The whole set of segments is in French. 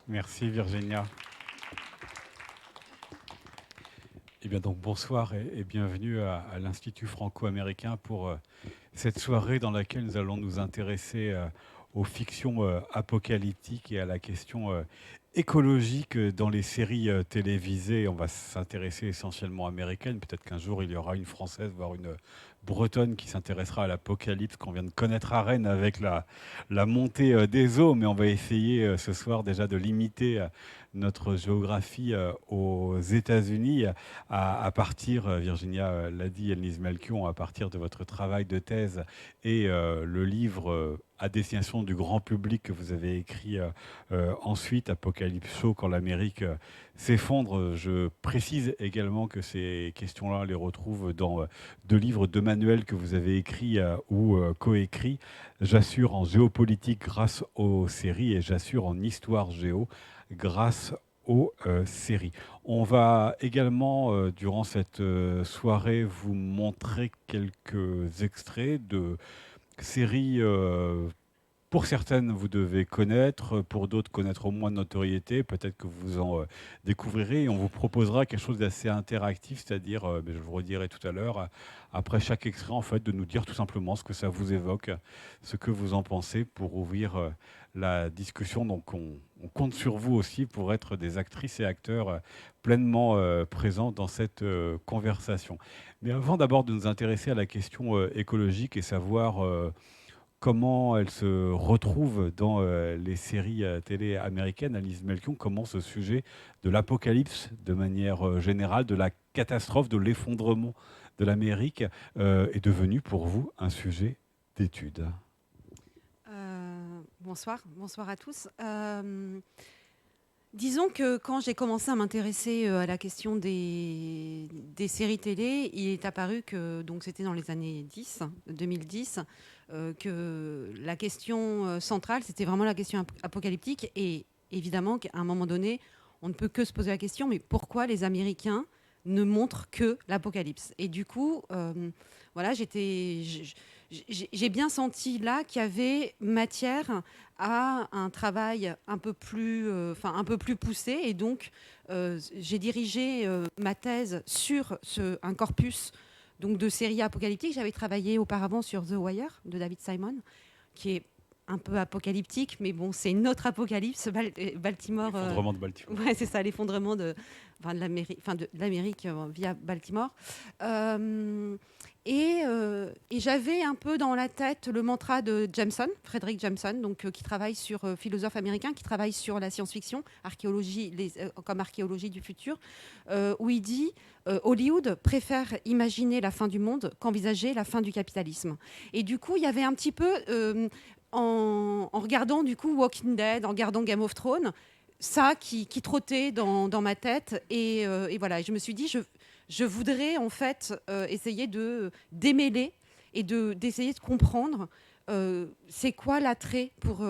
Merci Virginia. Eh bien donc bonsoir et bienvenue à l'Institut franco-américain pour cette soirée dans laquelle nous allons nous intéresser aux fictions apocalyptiques et à la question écologique dans les séries télévisées. On va s'intéresser essentiellement américaines. Peut-être qu'un jour il y aura une française, voire une bretonne qui s'intéressera à l'apocalypse qu'on vient de connaître à Rennes avec la montée des eaux. Mais on va essayer ce soir déjà de limiter notre géographie aux États-Unis à partir, Virginia l'a dit, Elnise Melchion, à partir de votre travail de thèse et le livre à destination du grand public que vous avez écrit ensuite, Apocalypse Show, quand l'Amérique s'effondre. Je précise également que ces questions-là, on les retrouve dans deux livres, deux manuels que vous avez écrits ou coécrits. J'assure en géopolitique grâce aux séries et j'assure en histoire géo grâce aux séries. On va également, durant cette soirée, vous montrer quelques extraits de séries. Pour certaines, vous devez connaître, pour d'autres, connaître au moins de notoriété. Peut-être que vous en découvrirez et on vous proposera quelque chose d'assez interactif, c'est-à-dire, je vous redirai tout à l'heure, après chaque extrait, en fait, de nous dire tout simplement ce que ça vous évoque, ce que vous en pensez pour ouvrir la discussion. Donc, on compte sur vous aussi pour être des actrices et acteurs pleinement présents dans cette conversation. Mais avant d'abord de nous intéresser à la question écologique et savoir comment elle se retrouve dans les séries télé américaines, Alice Melchion, comment ce sujet de l'apocalypse, de manière générale, de la catastrophe, de l'effondrement de l'Amérique, est devenu pour vous un sujet d'étude. Bonsoir à tous. Disons que quand j'ai commencé à m'intéresser à la question des séries télé, il est apparu que, donc c'était dans les années 2010, que la question centrale, c'était vraiment la question apocalyptique. Et évidemment qu'à un moment donné, on ne peut que se poser la question, mais pourquoi les Américains ne montrent que l'apocalypse? Et du coup, voilà, j'ai bien senti là qu'il y avait matière à un travail un peu plus poussé. Et donc, j'ai dirigé ma thèse sur un corpus donc, de séries apocalyptiques. J'avais travaillé auparavant sur The Wire de David Simon, qui est un peu apocalyptique, mais bon, c'est une autre apocalypse. Baltimore, L'effondrement de Baltimore. ouais, c'est ça, l'effondrement de l'Amérique via Baltimore. Euh, et j'avais un peu dans la tête le mantra de Jameson, Frederick Jameson, donc, qui travaille sur, philosophe américain, qui travaille sur la science-fiction, comme archéologie du futur, où il dit Hollywood préfère imaginer la fin du monde qu'envisager la fin du capitalisme. Et du coup, il y avait un petit peu, en regardant du coup Walking Dead, en regardant Game of Thrones, ça qui trottait dans ma tête. Et voilà, je me suis dit, je voudrais en fait essayer de démêler et d'essayer de comprendre c'est quoi l'attrait pour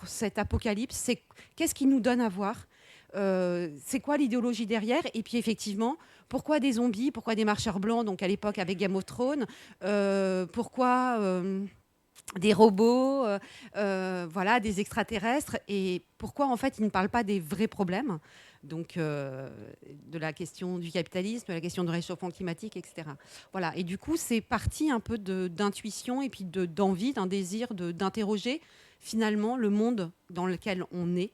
cet apocalypse, qu'est-ce qui nous donne à voir, c'est quoi l'idéologie derrière, et puis effectivement, pourquoi des zombies, pourquoi des marcheurs blancs, donc à l'époque avec Game of Thrones, pourquoi des robots, voilà, des extraterrestres, et pourquoi en fait ils ne parlent pas des vrais problèmes, donc de la question du capitalisme, de la question du réchauffement climatique, etc. Voilà, et du coup c'est parti un peu d'intuition et puis d'envie, d'un désir d'interroger finalement le monde dans lequel on est.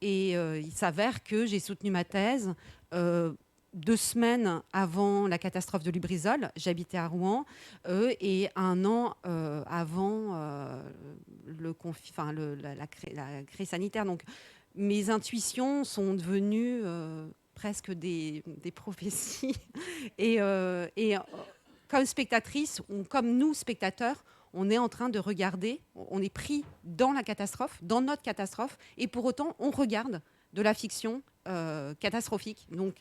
Et il s'avère que j'ai soutenu ma thèse. 2 semaines avant la catastrophe de Lubrizol, j'habitais à Rouen, et 1 an avant la crise sanitaire. Donc, mes intuitions sont devenues presque des prophéties. Et comme spectatrice, ou comme nous, spectateurs, on est en train de regarder, on est pris dans la catastrophe, dans notre catastrophe, et pour autant, on regarde de la fiction catastrophique. Donc,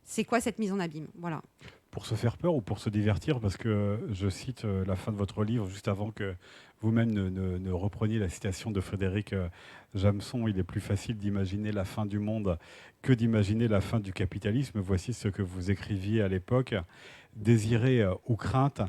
c'est quoi cette mise en abîme? Voilà. Pour se faire peur ou pour se divertir, parce que je cite la fin de votre livre juste avant que vous-même ne repreniez la citation de Frédéric Jameson, il est plus facile d'imaginer la fin du monde que d'imaginer la fin du capitalisme. Voici ce que vous écriviez à l'époque. Désiré ou crainte,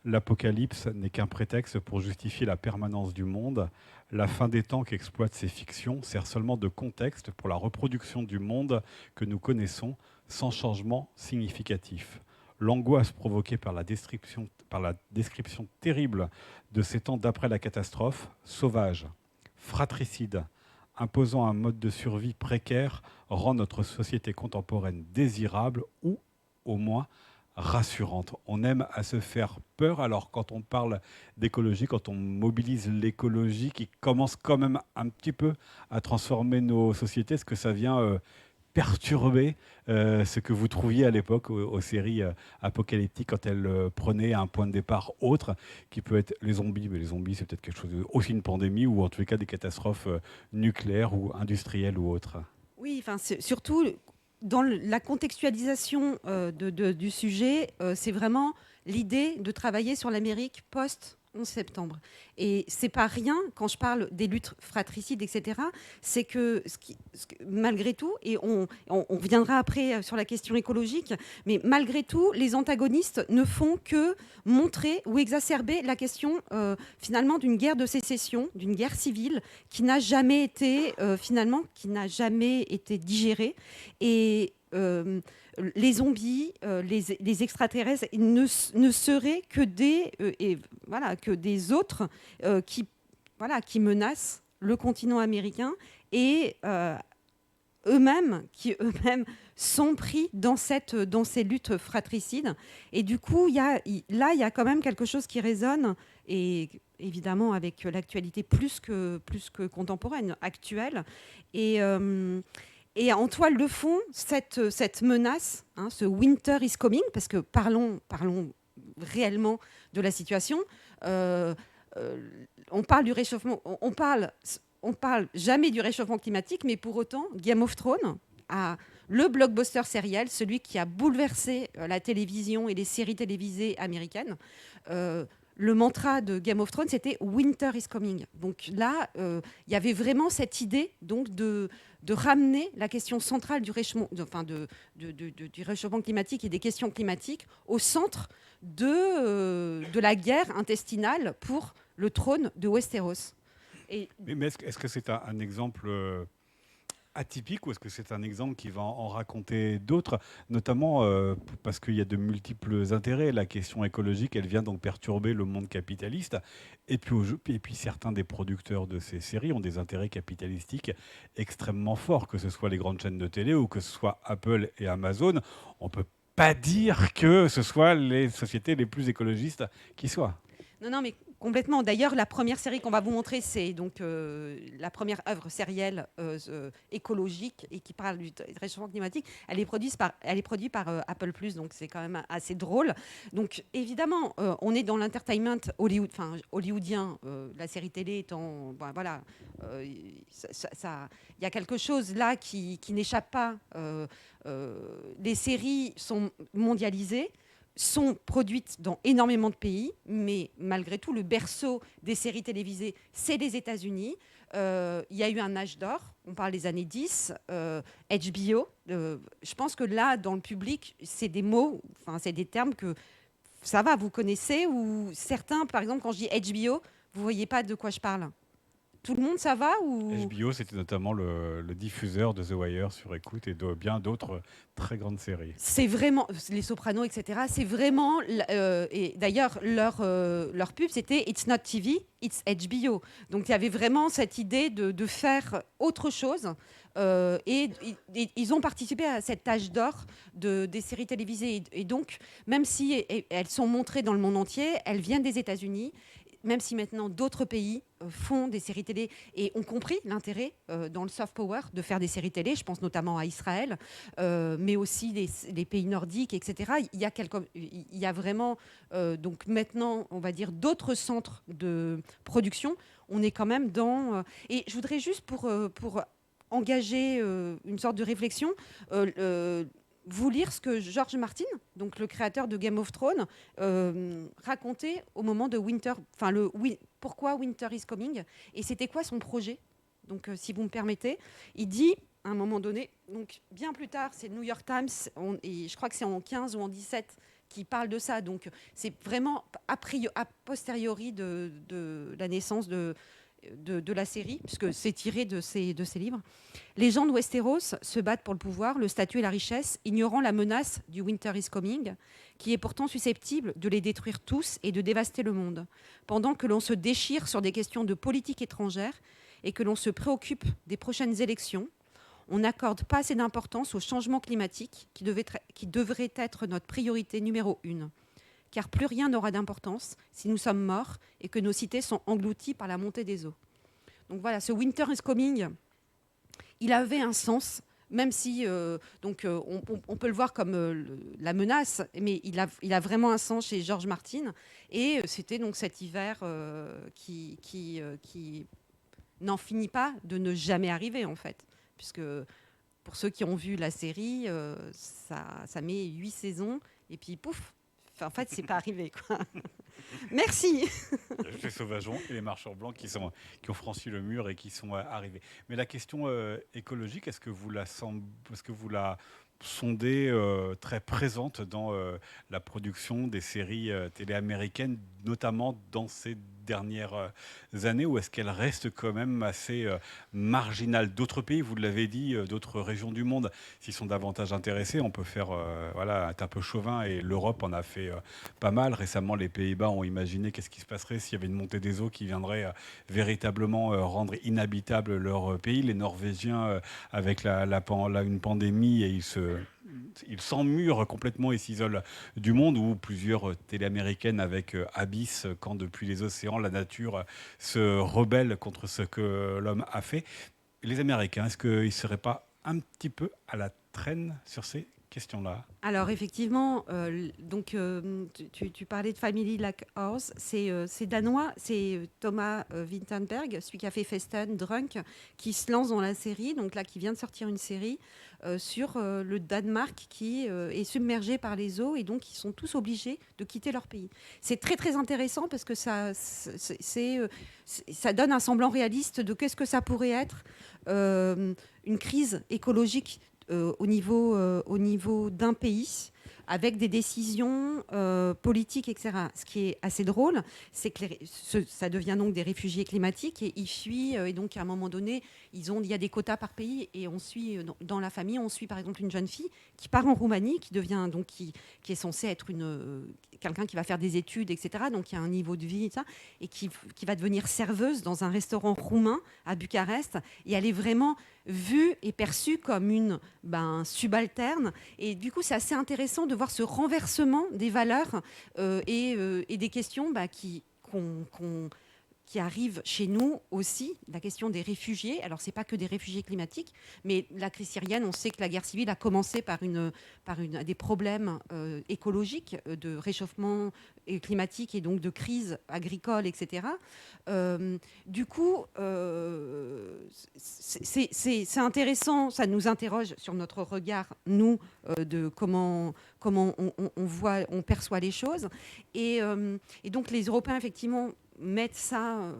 L'apocalypse n'est qu'un prétexte pour justifier la permanence du monde. La fin des temps qu'exploitent ces fictions sert seulement de contexte pour la reproduction du monde que nous connaissons sans changement significatif. L'angoisse provoquée par la description terrible de ces temps d'après la catastrophe, sauvages, fratricides, imposant un mode de survie précaire, rend notre société contemporaine désirable ou, au moins, rassurante. On aime à se faire peur. Alors quand on parle d'écologie, quand on mobilise l'écologie qui commence quand même un petit peu à transformer nos sociétés, est-ce que ça vient perturber ce que vous trouviez à l'époque aux séries apocalyptiques quand elles prenaient un point de départ autre qui peut être les zombies, mais les zombies c'est peut-être quelque chose aussi une pandémie ou en tous les cas des catastrophes nucléaires ou industrielles ou autres. Oui, enfin, surtout dans la contextualisation du sujet, c'est vraiment l'idée de travailler sur l'Amérique post 11 septembre. Et c'est pas rien quand je parle des luttes fratricides, etc. C'est que, malgré tout, et on reviendra après sur la question écologique, mais malgré tout, les antagonistes ne font que montrer ou exacerber la question finalement d'une guerre de sécession, d'une guerre civile qui n'a jamais été finalement qui n'a jamais été digérée et les zombies, les extraterrestres ne seraient que que des autres qui menacent le continent américain et qui eux-mêmes sont pris dans ces luttes fratricides. Et du coup, il y a quand même quelque chose qui résonne, et évidemment avec l'actualité plus que contemporaine, actuelle. Et en toile de fond, cette menace, hein, ce winter is coming, parce que parlons réellement de la situation. Euh, on parle du réchauffement, on parle jamais du réchauffement climatique, mais pour autant, Game of Thrones le blockbuster sériel, celui qui a bouleversé la télévision et les séries télévisées américaines. Le mantra de Game of Thrones, c'était Winter is coming. Donc là, il y avait vraiment cette idée donc de ramener la question centrale du réchauffement climatique et des questions climatiques au centre de la guerre intestinale pour le trône de Westeros. Mais est-ce que c'est un exemple atypique ou est-ce que c'est un exemple qui va en raconter d'autres, notamment parce qu'il y a de multiples intérêts. La question écologique, elle vient donc perturber le monde capitaliste. Et puis certains des producteurs de ces séries ont des intérêts capitalistiques extrêmement forts, que ce soit les grandes chaînes de télé ou que ce soit Apple et Amazon. On ne peut pas dire que ce soit les sociétés les plus écologistes qui soient. Non, mais complètement. D'ailleurs, la première série qu'on va vous montrer, c'est donc la première œuvre sérielle écologique et qui parle du réchauffement climatique. Elle est produite par Apple+, donc c'est quand même assez drôle. Donc évidemment, on est dans l'entertainment hollywoodien. La série télé étant, voilà, il y a quelque chose là qui n'échappe pas. Les séries sont mondialisées, sont produites dans énormément de pays, mais malgré tout, le berceau des séries télévisées, c'est les États-Unis. Il y a eu un âge d'or, on parle des années 10, HBO. Je pense que là, dans le public, c'est des mots, c'est des termes que ça va, vous connaissez, ou certains, par exemple, quand je dis HBO, vous voyez pas de quoi je parle. Tout le monde, ça va ou... HBO, c'était notamment le diffuseur de The Wire sur écoute et de bien d'autres très grandes séries. C'est vraiment, les Sopranos, etc. C'est vraiment, et d'ailleurs, leur pub, c'était It's not TV, it's HBO. Donc il y avait vraiment cette idée de faire autre chose. Et ils ont participé à cet âge d'or des séries télévisées. Et donc, même si elles sont montrées dans le monde entier, elles viennent des États-Unis. Même si maintenant d'autres pays font des séries télé et ont compris l'intérêt dans le soft power de faire des séries télé, je pense notamment à Israël, mais aussi les pays nordiques, etc. Il y a vraiment donc maintenant, on va dire, d'autres centres de production. On est quand même dans... et je voudrais juste pour engager une sorte de réflexion, vous lire ce que George Martin, donc le créateur de Game of Thrones, racontait au moment de Winter, pourquoi Winter is Coming, et c'était quoi son projet. Donc, si vous me permettez, il dit à un moment donné, donc bien plus tard, c'est le New York Times, et je crois que c'est en 15 ou en 17 qui parle de ça. Donc, c'est vraiment a posteriori de la naissance de la série, puisque c'est tiré de ces livres. Les gens de Westeros se battent pour le pouvoir, le statut et la richesse, ignorant la menace du Winter is Coming, qui est pourtant susceptible de les détruire tous et de dévaster le monde. Pendant que l'on se déchire sur des questions de politique étrangère et que l'on se préoccupe des prochaines élections, on n'accorde pas assez d'importance au changement climatique qui devrait être notre priorité numéro 1. Car plus rien n'aura d'importance si nous sommes morts et que nos cités sont englouties par la montée des eaux. Donc voilà, ce Winter is Coming, il avait un sens, même si on peut le voir comme la menace, mais il a vraiment un sens chez George Martin. Et c'était donc cet hiver qui n'en finit pas de ne jamais arriver, en fait. Puisque pour ceux qui ont vu la série, ça met 8 saisons, et puis pouf, en fait, c'est pas arrivé, quoi. Merci. Il y a juste les sauvageons et les marcheurs blancs qui ont franchi le mur et qui sont arrivés. Mais la question écologique, est-ce que vous la sondez très présente dans la production des séries télé américaines, notamment dans ces dernières années, ou est-ce qu'elle reste quand même assez marginale? D'autres pays, vous l'avez dit, d'autres régions du monde, s'ils sont davantage intéressés, on peut faire, être un peu chauvin, et l'Europe en a fait pas mal. Récemment, les Pays-Bas ont imaginé qu'est-ce qui se passerait s'il y avait une montée des eaux qui viendrait véritablement rendre inhabitable leur pays. Les Norvégiens, avec une pandémie, et ils s'emmurent complètement et s'isolent du monde, ou plusieurs télé américaines avec Abyss, quand depuis les océans, la nature se rebelle contre ce que l'homme a fait. Les Américains, est-ce qu'ils ne seraient pas un petit peu à la traîne sur ces questions-là? Alors effectivement, tu parlais de Family Like Ours, c'est danois, c'est Thomas Vinterberg, celui qui a fait Festen, Drunk, qui se lance dans la série, donc là qui vient de sortir une série sur le Danemark qui est submergé par les eaux, et donc ils sont tous obligés de quitter leur pays. C'est très très intéressant parce que ça donne un semblant réaliste de qu'est-ce que ça pourrait être une crise écologique au niveau d'un pays, avec des décisions politiques, etc. Ce qui est assez drôle, c'est que ça devient donc des réfugiés climatiques, et ils fuient. Et donc, à un moment donné, il y a des quotas par pays, et on suit dans la famille, on suit par exemple une jeune fille qui part en Roumanie, qui est censée être quelqu'un qui va faire des études, etc. Donc, qui a un niveau de vie, et qui va devenir serveuse dans un restaurant roumain à Bucarest. Et elle est vraiment vue et perçue comme une subalterne. Et du coup, c'est assez intéressant de voir ce renversement des valeurs et des questions qui arrivent chez nous aussi, la question des réfugiés. Alors, ce n'est pas que des réfugiés climatiques, mais la crise syrienne, on sait que la guerre civile a commencé par des problèmes écologiques, de réchauffement climatique et donc de crise agricole, etc. Du coup, c'est intéressant, ça nous interroge sur notre regard, nous, de comment on perçoit les choses. Et donc, les Européens, effectivement, mettre ça,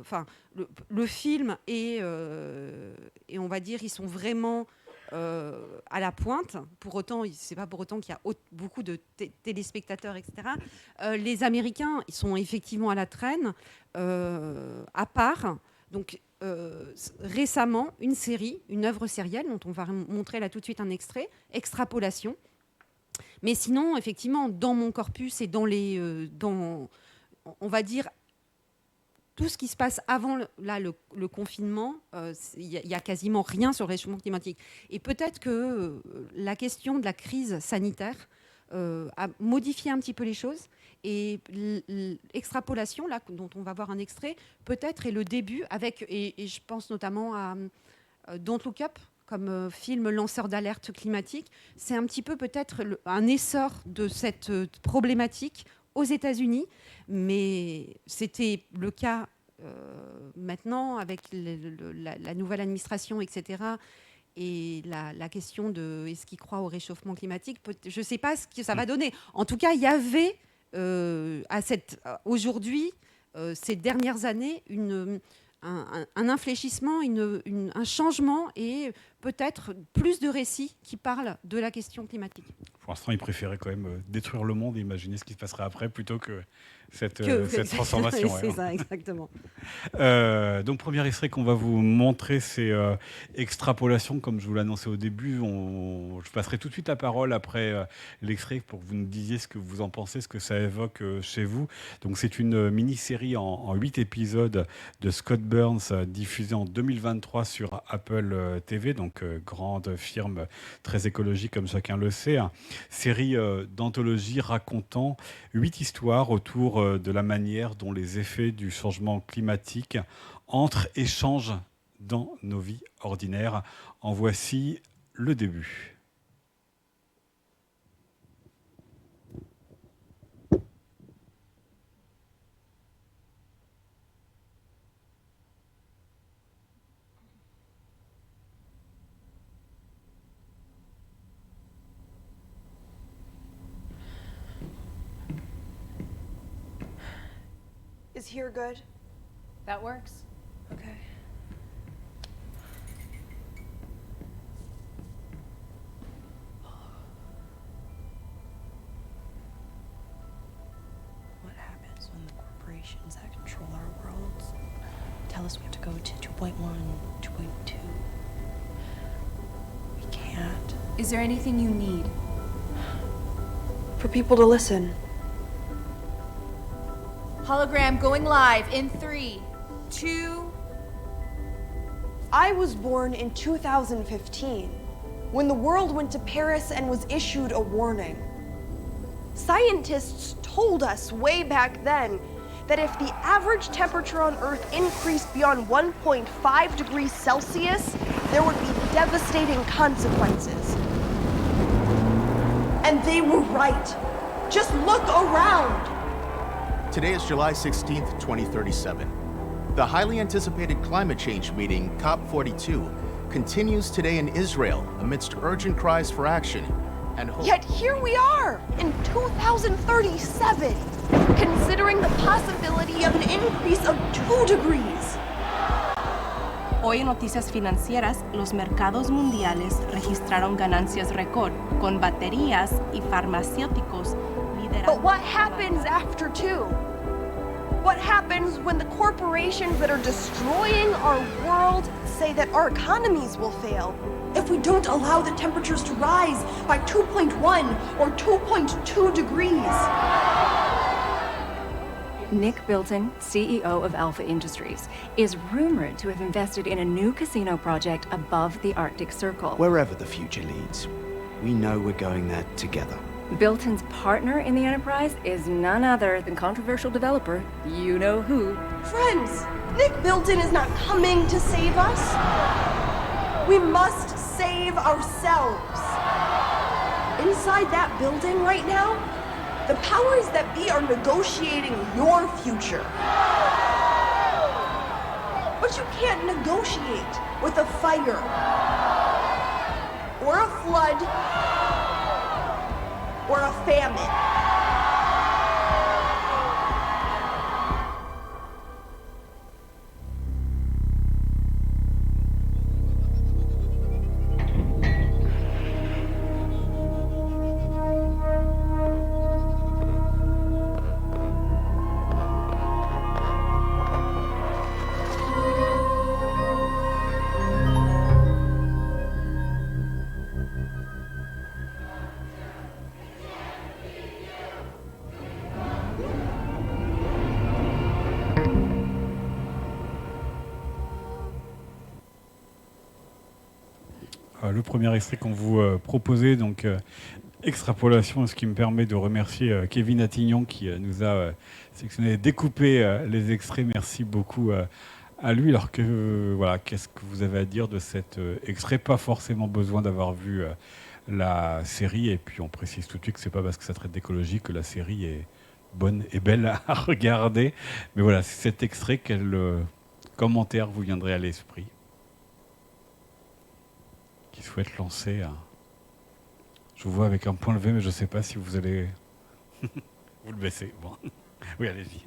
le film, et on va dire, ils sont vraiment à la pointe. Pour autant, c'est pas pour autant qu'il y a beaucoup de téléspectateurs, etc. Les Américains, ils sont effectivement à la traîne, à part. Donc, récemment, une œuvre sérielle dont on va montrer là tout de suite un extrait, Extrapolation. Mais sinon, effectivement, dans mon corpus et on va dire, tout ce qui se passe avant le confinement, il n'y a quasiment rien sur le réchauffement climatique. Et peut-être que la question de la crise sanitaire a modifié un petit peu les choses. Et l'extrapolation, là, dont on va voir un extrait, peut-être est le début, et je pense notamment à Don't Look Up, comme film lanceur d'alerte climatique. C'est un petit peu peut-être un essor de cette problématique aux États-Unis, mais c'était le cas maintenant avec la nouvelle administration, etc. Et la question de est-ce qu'ils croient au réchauffement climatique, je ne sais pas ce que ça va donner. En tout cas, il y avait aujourd'hui, ces dernières années, un infléchissement, un changement, et peut-être plus de récits qui parlent de la question climatique. Pour l'instant, il préférait quand même détruire le monde et imaginer ce qui se passerait après plutôt que cette transformation. C'est ça, exactement. Donc, premier extrait qu'on va vous montrer, c'est Extrapolation. Comme je vous l'annonçais au début, je passerai tout de suite la parole après l'extrait pour que vous nous disiez ce que vous en pensez, ce que ça évoque chez vous. Donc, c'est une mini-série en 8 épisodes de Scott Burns, diffusée en 2023 sur Apple TV, donc grande firme très écologique comme chacun le sait. Série d'anthologie racontant 8 histoires autour de la manière dont les effets du changement climatique entrent et changent dans nos vies ordinaires. En voici le début. Is here good? That works. Okay. What happens when the corporations that control our worlds tell us we have to go to 2.1, 2.2? We can't. Is there anything you need? For people to listen. Hologram going live in 3, 2... I was born in 2015, when the world went to Paris and was issued a warning. Scientists told us way back then that if the average temperature on Earth increased beyond 1.5 degrees Celsius, there would be devastating consequences. And they were right. Just look around. Today is July 16th, 2037. The highly anticipated climate change meeting, COP42, continues today in Israel amidst urgent cries for action and hope. Yet here we are, in 2037, considering the possibility of an increase of 2 degrees. Hoy en Noticias Financieras, los mercados mundiales registraron ganancias récord con baterías y farmacéuticos liderando. But what happens after 2? What happens when the corporations that are destroying our world say that our economies will fail if we don't allow the temperatures to rise by 2.1 or 2.2 degrees? Nick Bilton, CEO of Alpha Industries, is rumored to have invested in a new casino project above the Arctic Circle. Wherever the future leads, we know we're going there together. Bilton's partner in the enterprise is none other than controversial developer, you know who. Friends, Nick Bilton is not coming to save us. We must save ourselves. Inside that building right now, the powers that be are negotiating your future. But you can't negotiate with a fire or a flood or a famine. Le premier extrait qu'on vous proposait, donc Extrapolation, ce qui me permet de remercier Kevin Attignon qui nous a sélectionné et découpé les extraits. Merci beaucoup à lui. Alors que voilà, qu'est-ce que vous avez à dire de cet extrait? Pas forcément besoin d'avoir vu la série. Et puis on précise tout de suite que c'est pas parce que ça traite d'écologie que la série est bonne et belle à regarder. Mais voilà, c'est cet extrait. Quel commentaire vous viendrait à l'esprit qui souhaite lancer Je vous vois avec un point levé, mais je ne sais pas si vous allez... vous le baissez. Bon. Oui, allez-y.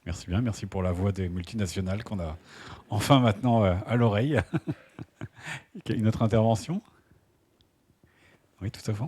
Merci bien, merci pour la voix des multinationales qu'on a enfin maintenant à l'oreille. Une autre intervention? Oui, tout à fait.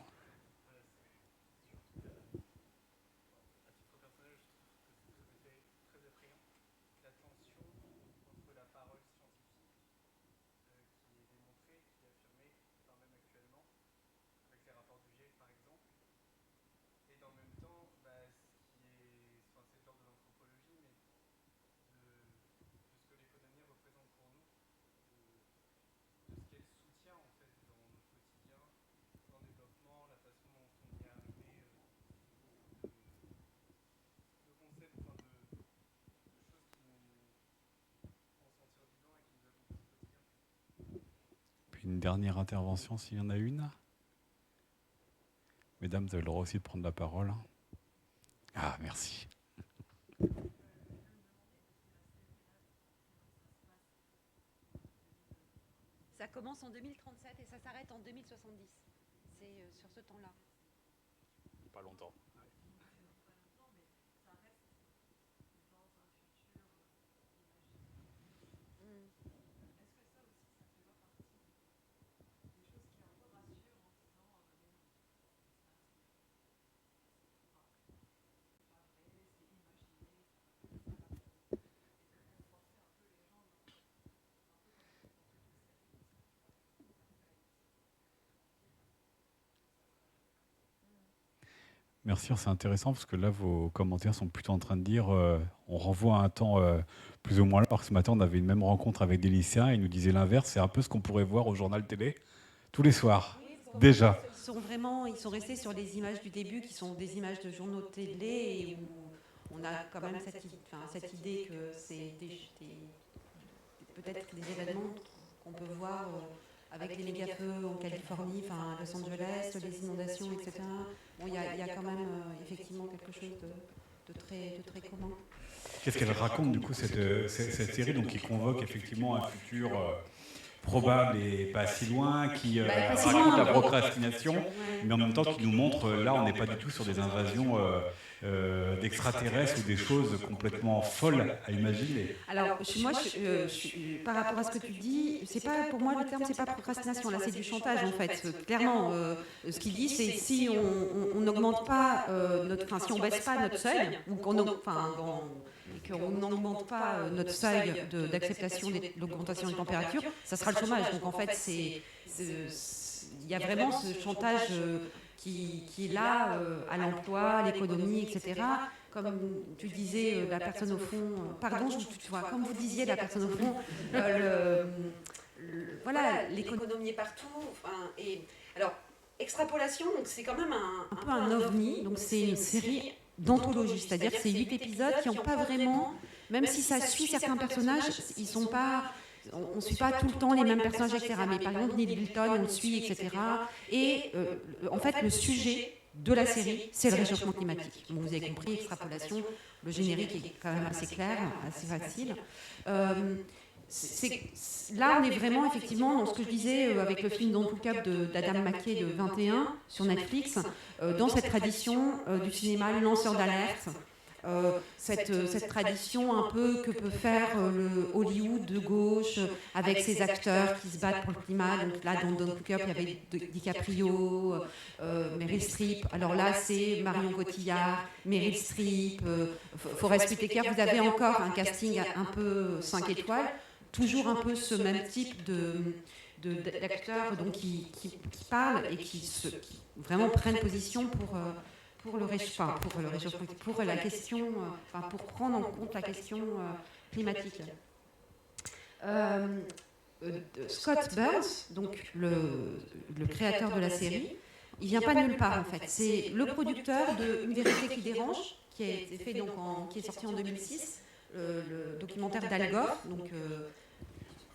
Une dernière intervention, s'il y en a une. Mesdames, vous avez le droit aussi de prendre la parole. Ah, merci. Ça commence en 2037 et ça s'arrête en 2070. C'est sur ce temps-là. Pas longtemps. Merci, c'est intéressant parce que là, vos commentaires sont plutôt en train de dire on renvoie à un temps plus ou moins là. Alors que ce matin, on avait une même rencontre avec des lycéens et ils nous disaient l'inverse. C'est un peu ce qu'on pourrait voir au journal télé tous les soirs, déjà. Ils sont restés sur les images du début qui sont des images de journaux télé et où on a quand même cette idée que c'est peut-être des événements qu'on peut voir avec les méga-feux en Californie, à Los Angeles, les inondations, etc. Bon, il y a quand même effectivement quelque chose de très commun. Qu'est-ce qu'elle raconte du coup cette série donc, qui convoque effectivement un futur probable et pas si loin, qui raconte la procrastination, mais en même temps qui nous montre, là on n'est pas du tout sur des invasions d'extraterrestres ou des choses complètement folles à imaginer. Alors moi, par rapport à ce que tu dis, c'est pas, pour moi le terme c'est pas procrastination, là c'est du chantage en fait. Clairement, ce qu'il dit c'est si on n'augmente pas si on baisse pas notre seuil, ou qu'on n'augmente pas notre seuil d'acceptation de l'augmentation des températures, ça sera le chômage. Donc en fait, il y a vraiment ce chantage qui est là à l'emploi, à l'économie, etc. Comme tu disais, la personne au fond, comme vous disiez, la personne au fond, voilà, l'économie est partout. Et alors, Extrapolation, c'est quand même un peu un ovni. Donc c'est une série d'anthologie, c'est-à-dire que c'est 8 épisodes qui n'ont pas vraiment, même si ça suit certains personnages, ils sont pas, on ne suit pas tout le temps les mêmes personnages, etc. Mais par exemple, Neil Bilton, on le suit, etc. Et en fait, le sujet de la série, c'est le réchauffement climatique. Bon, vous avez compris, Extrapolation, le générique est quand même assez clair, assez facile. Là, on est vraiment effectivement dans ce que je disais avec le film Don't Look Up d'Adam McKay de 21 sur Netflix, dans cette tradition du cinéma, le lanceur d'alerte, cette tradition un peu que peut faire le Hollywood de gauche avec ses acteurs qui se battent pour le climat. Donc là, dans Don't Look Up, il y avait DiCaprio, Meryl Streep. Alors là, c'est Marion Cotillard, Meryl Streep, Forest Whitaker. Vous avez encore un casting un peu 5 étoiles. Toujours un peu ce même type d'acteurs qui parlent et qui vraiment prennent position pour la question, pour prendre en compte la question climatique. Scott Burns, donc le créateur de la série, il vient pas de nulle part en fait. C'est le producteur de Une vérité qui dérange, qui a été fait qui est sorti en 2006, le documentaire d'Al Gore. Donc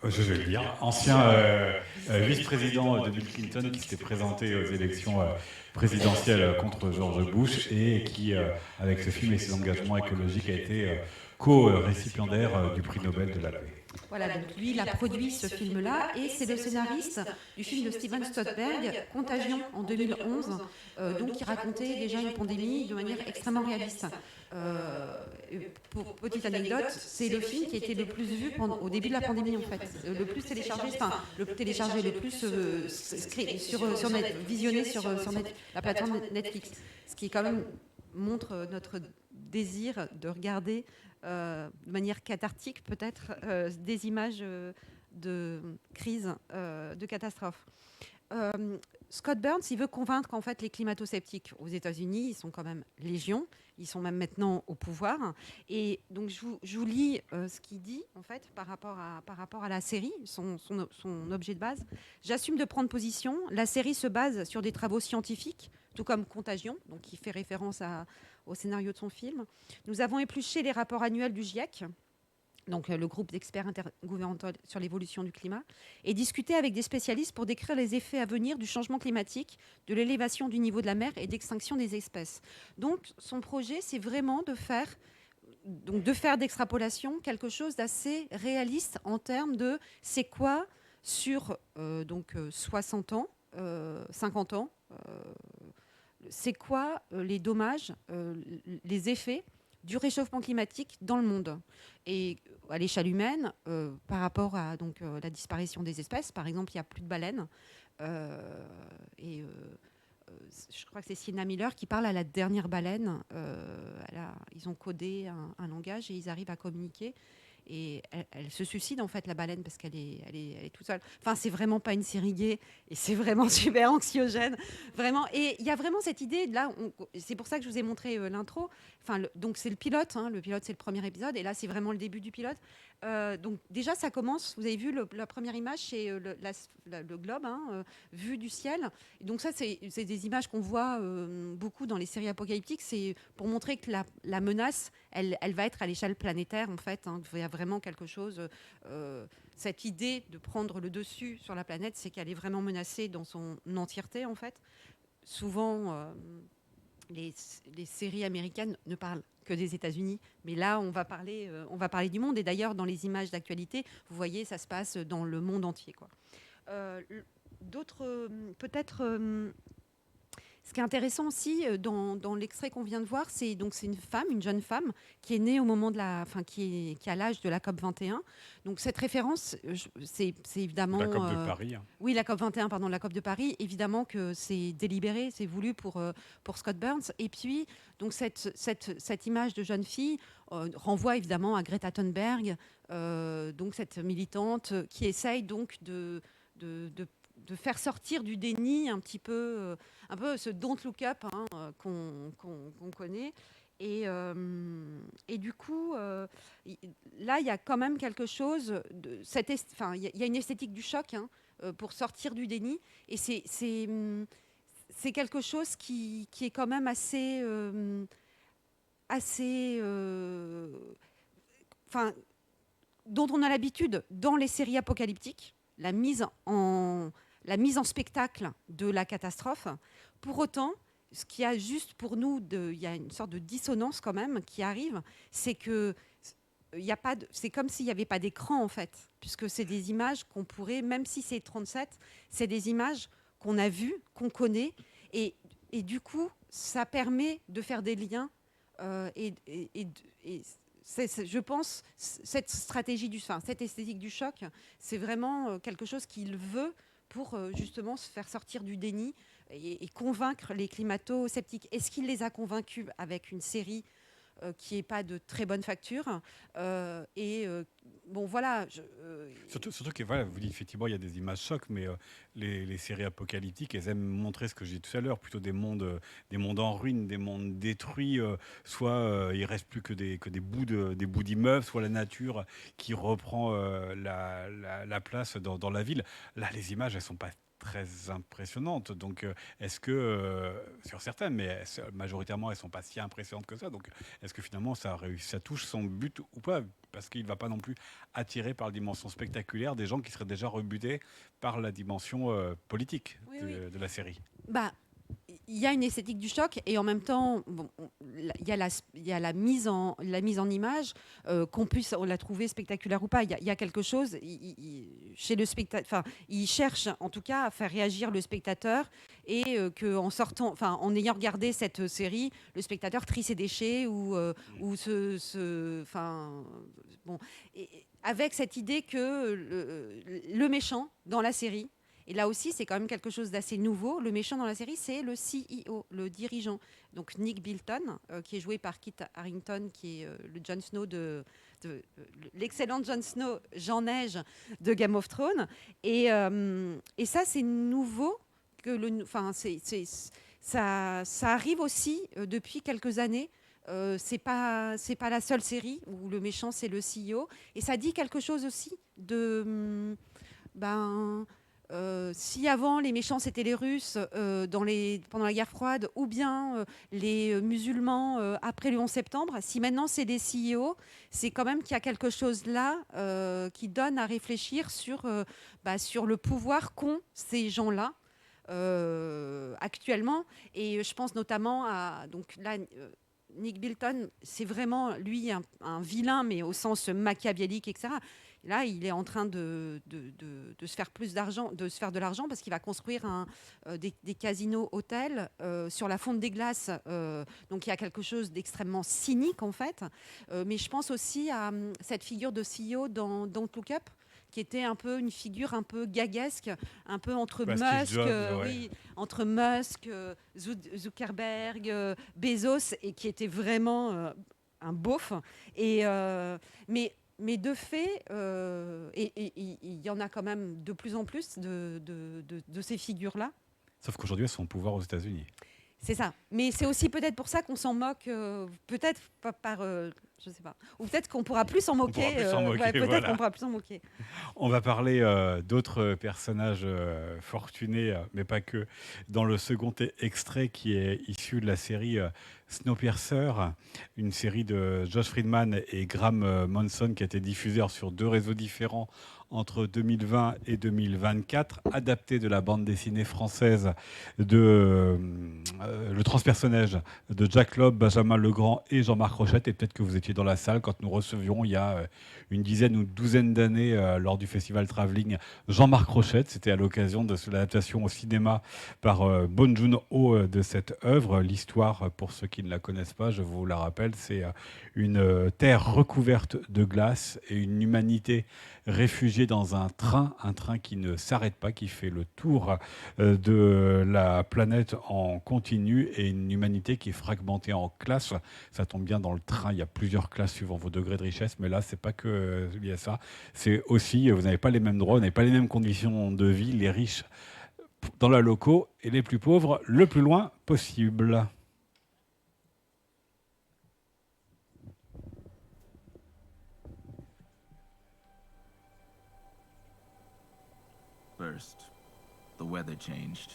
je vais le dire, ancien vice-président de Bill Clinton qui s'était présenté aux élections présidentielles contre George Bush et qui, avec ce film et ses engagements écologiques, a été co-récipiendaire du prix Nobel de la paix. Voilà, donc lui, il a produit ce film-là et c'est le scénariste du film de Steven Soderbergh, Contagion, en 2011, donc qui racontait déjà une pandémie de manière extrêmement réaliste. Pour petite anecdote, c'est le film qui a été le plus vu au début de la pandémie en fait, le plus téléchargé, le plus visionné sur la plateforme Netflix, ce qui quand même montre notre désir de regarder de manière cathartique peut-être des images de crise, de catastrophe. Scott Burns, il veut convaincre qu'en fait les climato-sceptiques aux États-Unis, ils sont quand même légion, ils sont même maintenant au pouvoir. Et donc je vous lis ce qu'il dit en fait par rapport à la série, son objet de base. J'assume de prendre position. La série se base sur des travaux scientifiques, tout comme Contagion, donc qui fait référence au scénario de son film. Nous avons épluché les rapports annuels du GIEC, donc le groupe d'experts intergouvernemental sur l'évolution du climat, et discuter avec des spécialistes pour décrire les effets à venir du changement climatique, de l'élévation du niveau de la mer et d'extinction des espèces. Donc son projet, c'est vraiment de faire d'extrapolation quelque chose d'assez réaliste en termes de c'est quoi sur 60 ans, 50 ans, c'est quoi les dommages, les effets du réchauffement climatique dans le monde. Et à l'échelle humaine, par rapport à la disparition des espèces, par exemple, il n'y a plus de baleines. Je crois que c'est Sienna Miller qui parle à la dernière baleine. Ils ont codé un langage et ils arrivent à communiquer. Et elle se suicide en fait, la baleine, parce qu'elle est toute seule. Enfin, c'est vraiment pas une série gay et c'est vraiment super anxiogène, vraiment. Et il y a vraiment cette idée là. C'est pour ça que je vous ai montré l'intro. Enfin, donc c'est le pilote. Le pilote, c'est le premier épisode, et là c'est vraiment le début du pilote. Donc déjà, ça commence. Vous avez vu la première image, c'est le globe vu du ciel. Et donc ça, c'est des images qu'on voit beaucoup dans les séries apocalyptiques. C'est pour montrer que la menace, elle va être à l'échelle planétaire en fait. Il y a vraiment quelque chose. Cette idée de prendre le dessus sur la planète, c'est qu'elle est vraiment menacée dans son entièreté en fait. Souvent, les séries américaines ne parlent que des États-Unis, mais là on va parler du monde. Et d'ailleurs, dans les images d'actualité, vous voyez, ça se passe dans le monde entier, quoi. D'autres, peut-être. Ce qui est intéressant aussi dans l'extrait qu'on vient de voir, c'est une jeune femme qui est née au moment qui a l'âge de la COP 21. Donc cette référence, c'est évidemment la COP de Paris. Oui, la COP 21, pardon, la COP de Paris. Évidemment que c'est délibéré, c'est voulu pour Scott Burns. Et puis donc cette image de jeune fille renvoie évidemment à Greta Thunberg, donc cette militante qui essaye donc de faire sortir du déni un peu ce don't look up qu'on connaît. Et du coup, là, il y a quand même quelque chose, il y a une esthétique du choc pour sortir du déni. Et c'est quelque chose qui est quand même assez dont on a l'habitude dans les séries apocalyptiques, la mise en spectacle de la catastrophe. Pour autant, ce qu'il y a juste pour nous, il y a une sorte de dissonance quand même qui arrive, c'est que c'est comme s'il n'y avait pas d'écran en fait, puisque c'est des images qu'on pourrait, même si c'est 37, c'est des images qu'on a vues, qu'on connaît, et du coup, ça permet de faire des liens je pense cette stratégie cette esthétique du choc, c'est vraiment quelque chose qu'il veut pour justement se faire sortir du déni et convaincre les climato-sceptiques. Est-ce qu'il les a convaincus avec une série qui n'est pas de très bonne facture bon, voilà. Surtout que, voilà, vous dites effectivement, il y a des images chocs, mais les séries apocalyptiques, elles aiment montrer ce que j'ai dit tout à l'heure, plutôt des mondes en ruine, des mondes détruits, soit il ne reste plus que des bouts d'immeubles, soit la nature qui reprend la place dans la ville. Là, les images, elles ne sont pas très impressionnantes. Donc, est-ce que, sur certaines, mais majoritairement, elles ne sont pas si impressionnantes que ça. Donc, est-ce que finalement, ça touche son but ou pas? Parce qu'il ne va pas non plus attirer par la dimension spectaculaire des gens qui seraient déjà rebutés par la dimension politique de la série. il y a une esthétique du choc et en même temps, il y a la mise en image, qu'on puisse la trouver spectaculaire ou pas. Il y a quelque chose chez le spectateur. Enfin, il cherche en tout cas à faire réagir le spectateur et en ayant regardé cette série, le spectateur trie ses déchets ou avec cette idée que le méchant dans la série. Et là aussi, c'est quand même quelque chose d'assez nouveau. Le méchant dans la série, c'est le CEO, le dirigeant. Donc Nick Bilton, qui est joué par Kit Harington, qui est le Jon Snow l'excellent Jon Snow, Jean Neige de Game of Thrones. Et ça, c'est nouveau. Ça arrive aussi depuis quelques années. C'est pas la seule série où le méchant, c'est le CEO. Et ça dit quelque chose aussi de... si avant les méchants c'était les Russes pendant la guerre froide ou bien les musulmans après le 11 septembre, si maintenant c'est des CEO, c'est quand même qu'il y a quelque chose là qui donne à réfléchir sur le pouvoir qu'ont ces gens-là actuellement. Et je pense notamment à... Donc là, Nick Bilton, c'est vraiment lui un vilain, mais au sens machiavélique, etc. Là, il est en train de se faire plus d'argent, de se faire de l'argent parce qu'il va construire des casinos hôtels sur la fonte des glaces. Donc, il y a quelque chose d'extrêmement cynique, en fait. Mais je pense aussi à cette figure de CEO dans Don't Look Up, qui était un peu une figure un peu gaguesque, un peu entre entre Musk, Zuckerberg, Bezos, et qui était vraiment un beauf. Mais de fait, il y en a quand même de plus en plus de ces figures-là. Sauf qu'aujourd'hui, elles sont au pouvoir aux États-Unis. C'est ça. Mais c'est aussi peut-être pour ça qu'on s'en moque, peut-être pas par... je sais pas. Ou peut-être qu'on pourra plus s'en moquer. Peut-être qu'on pourra plus s'en moquer. On va parler d'autres personnages fortunés, mais pas que, dans le second extrait qui est issu de la série Snowpiercer, une série de Josh Friedman et Graham Monson qui a été diffusée sur 2 réseaux différents entre 2020 et 2024, adaptée de la bande dessinée française de Le Transpersonnage de Jack Loeb, Benjamin Legrand et Jean-Marc Rochette. Et peut-être que vous étiez dans la salle quand nous recevions il y a une dizaine ou 12 d'années lors du festival Travelling Jean-Marc Rochette. C'était à l'occasion de l'adaptation au cinéma par Bong Joon-ho de cette œuvre. L'histoire, pour ceux qui ne la connaissent pas, je vous la rappelle, c'est une terre recouverte de glace et une humanité réfugiée dans un train qui ne s'arrête pas, qui fait le tour de la planète en continu, et une humanité qui est fragmentée en classes. Ça tombe bien, dans le train, il y a plusieurs classes suivant vos degrés de richesse, mais là, c'est pas que lié à ça. C'est aussi, vous n'avez pas les mêmes droits, vous n'avez pas les mêmes conditions de vie, les riches dans la loco et les plus pauvres le plus loin possible. First, the weather changed.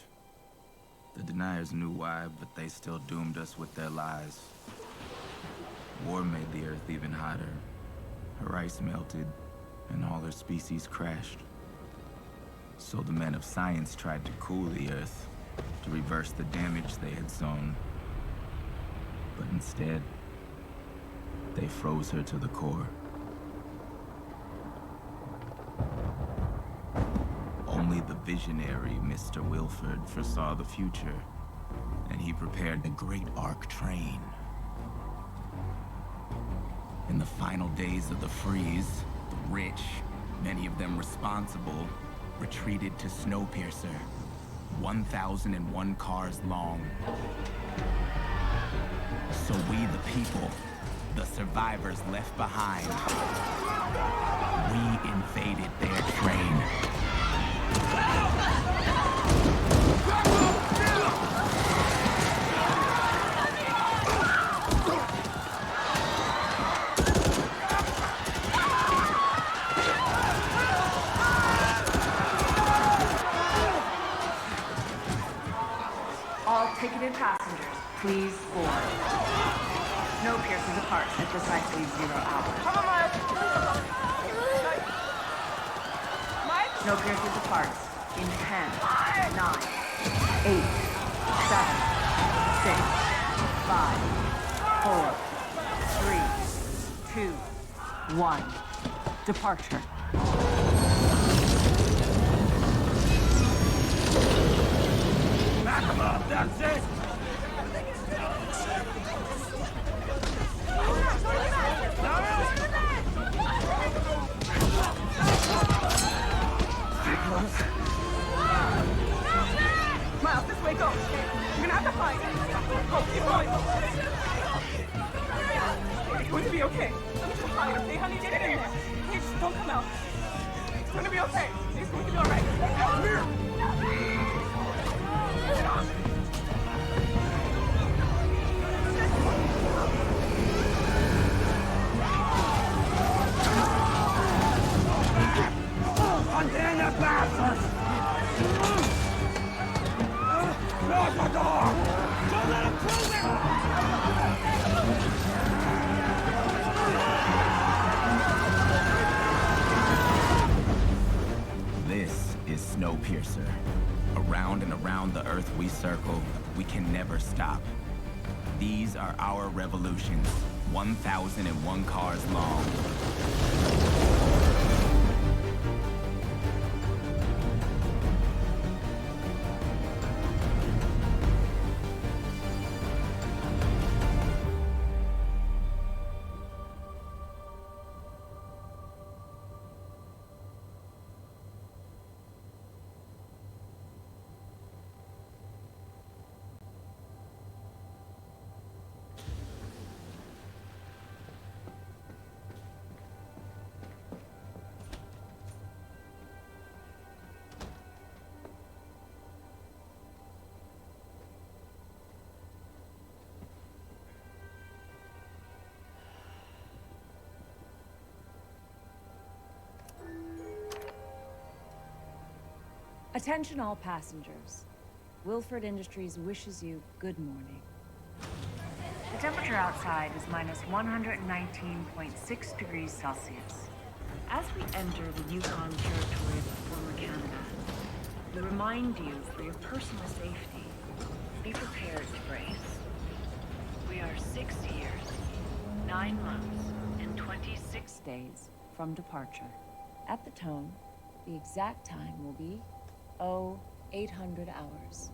The deniers knew why, but they still doomed us with their lies. War made the earth even hotter. Her ice melted, and all her species crashed. So the men of science tried to cool the earth, to reverse the damage they had sown. But instead, they froze her to the core. Only the visionary Mr. Wilford foresaw the future, and he prepared the Great Arc Train. In the final days of the freeze, the rich, many of them responsible, retreated to Snowpiercer, 1,001 cars long. So we, the people, the survivors left behind, we invaded their train. All ticketed passengers, please board. Snowpiercer departs at precisely 0 hours. Snowpiercer departs in 10, 9, 8, 7, 6, 5, 4, 3, 2, 1. Departure. Back him up, that's it! Miles, this way, go. You're gonna have to fight. Go, keep going. It's going to be okay. Let me just hide, okay, honey? Get in here. Please, just don't come out. It's going to be okay. It's going to be all right. Come here. Unhand that bastard! Close the door! Don't let him prove it! This is Snowpiercer. Around and around the Earth we circle, we can never stop. These are our revolutions, 1,001 cars long. Attention all passengers. Wilford Industries wishes you good morning. The temperature outside is minus 119.6 degrees Celsius. As we enter the Yukon territory of the former Canada, we remind you for your personal safety, be prepared to brace. We are 6 years, 9 months, and 26 days from departure. At the tone, the exact time will be 800 hours.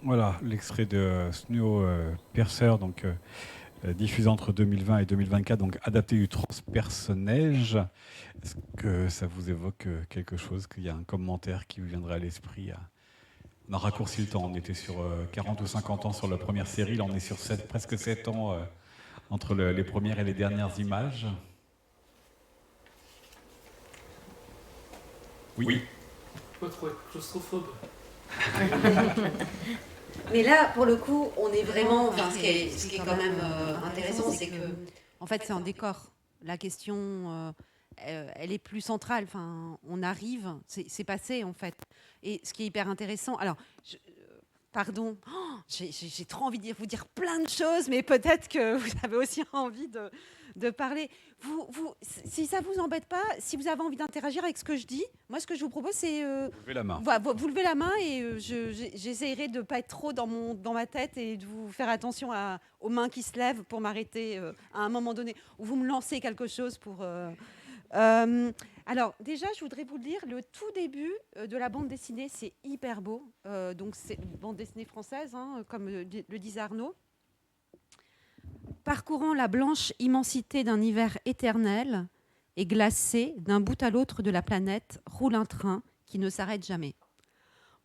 Voilà, l'extrait de Snowpiercer, donc diffusé entre 2020 et 2024, donc adapté du Transperce-Neige. Est-ce que ça vous évoque quelque chose, qu'il y a un commentaire qui vous viendrait à l'esprit? On a raccourci le temps, on était sur 40 ou 50 ans sur la première série, là on est sur presque 7 ans entre les premières et les dernières images. Oui. Pas trop être claustrophobe. Mais là, pour le coup, on est vraiment. Enfin, ce qui est quand même intéressant, c'est que, en fait, c'est un décor. La question, elle est plus centrale. Enfin, on arrive, c'est passé, en fait. Et ce qui est hyper intéressant. Alors, pardon, j'ai trop envie de vous dire plein de choses, mais peut-être que vous avez aussi envie de parler. Si ça vous embête pas, si vous avez envie d'interagir avec ce que je dis, moi ce que je vous propose c'est vous levez la main. Vous levez la main et j'essaierai de pas être trop dans ma tête et de vous faire attention aux mains qui se lèvent pour m'arrêter à un moment donné où vous me lancez quelque chose pour. Alors déjà, je voudrais vous dire le tout début de la bande dessinée, c'est hyper beau. Donc c'est une bande dessinée française, hein, comme le disait Arnaud. Parcourant la blanche immensité d'un hiver éternel et glacé, d'un bout à l'autre de la planète, roule un train qui ne s'arrête jamais.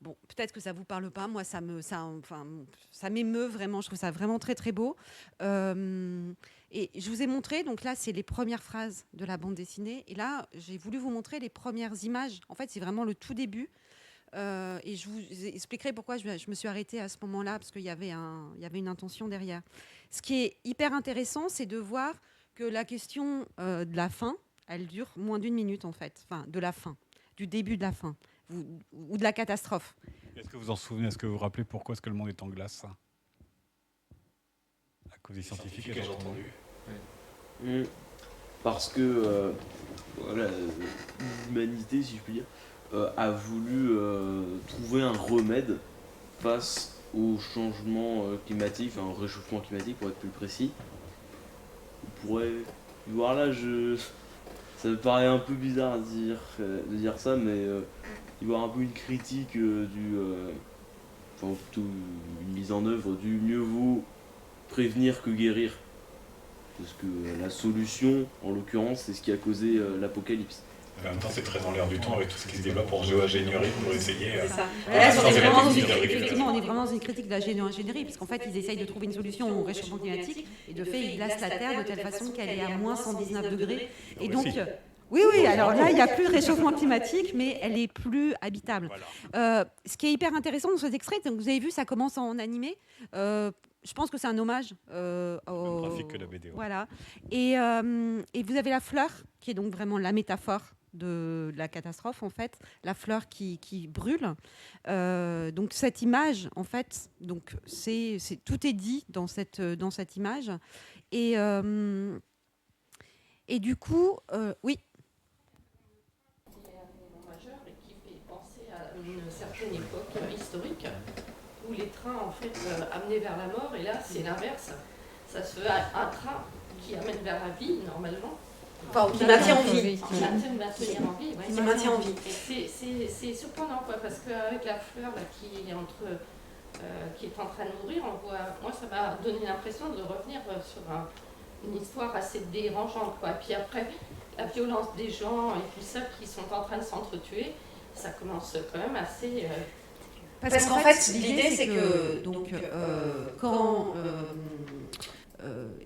Bon, peut-être que ça ne vous parle pas. Moi, ça m'émeut vraiment. Je trouve ça vraiment très, très beau. Et je vous ai montré, donc là, c'est les premières phrases de la bande dessinée. Et là, j'ai voulu vous montrer les premières images. En fait, c'est vraiment le tout début. Et je vous expliquerai pourquoi je me suis arrêtée à ce moment-là, parce qu'il y avait une intention derrière. Ce qui est hyper intéressant, c'est de voir que la question de la fin, elle dure moins d'1 minute, en fait. Enfin, de la fin, du début de la fin, ou de la catastrophe. Est-ce que vous en souvenez? Est-ce que vous vous rappelez pourquoi est-ce que le monde est en glace? À cause des scientifiques, j'ai entendu. Ouais. Parce que voilà, l'humanité, si je puis dire, a voulu trouver trouver un remède face au changement climatique, enfin au réchauffement climatique pour être plus précis. On pourrait voir là, ça me paraît un peu bizarre de dire ça, mais y voir un peu une critique enfin plutôt une mise en œuvre du mieux vaut prévenir que guérir. Parce que la solution, en l'occurrence, c'est ce qui a causé l'apocalypse. En même temps, c'est très en l'air du temps avec tout ce qui se développe en géo-ingénierie pour essayer. C'est ça. Effectivement, on est vraiment dans une critique de la géo-ingénierie, parce qu'en fait, ils essayent de trouver une solution au réchauffement climatique, et de fait, ils glacent la Terre de telle façon qu'elle est à moins 119 degrés. Et donc, oui, alors là, il n'y a plus de réchauffement climatique, mais elle est plus habitable. Voilà. Ce qui est hyper intéressant dans cet extrait, donc vous avez vu, ça commence en animé. Je pense que c'est un hommage au graphique que la BD. Voilà. Et vous avez la fleur, qui est donc vraiment la métaphore de la catastrophe, en fait, la fleur qui brûle. Donc cette image, en fait, donc tout est dit dans cette image. Et du coup, oui. Majeur et qui fait penser à une certaine époque historique où les trains en fait amenaient vers la mort, et là c'est l'inverse. Ça se fait un train qui amène vers la vie normalement. Enfin, qui maintient en vie. Qui maintient en vie, qui maintient en vie. C'est surprenant quoi, parce qu'avec la fleur là, qui est en train de mourir, moi ça m'a donné l'impression de revenir sur une histoire assez dérangeante quoi. Puis après, la violence des gens et tout ça qui sont en train de s'entretuer, ça commence quand même assez... Parce qu'en fait, l'idée c'est que quand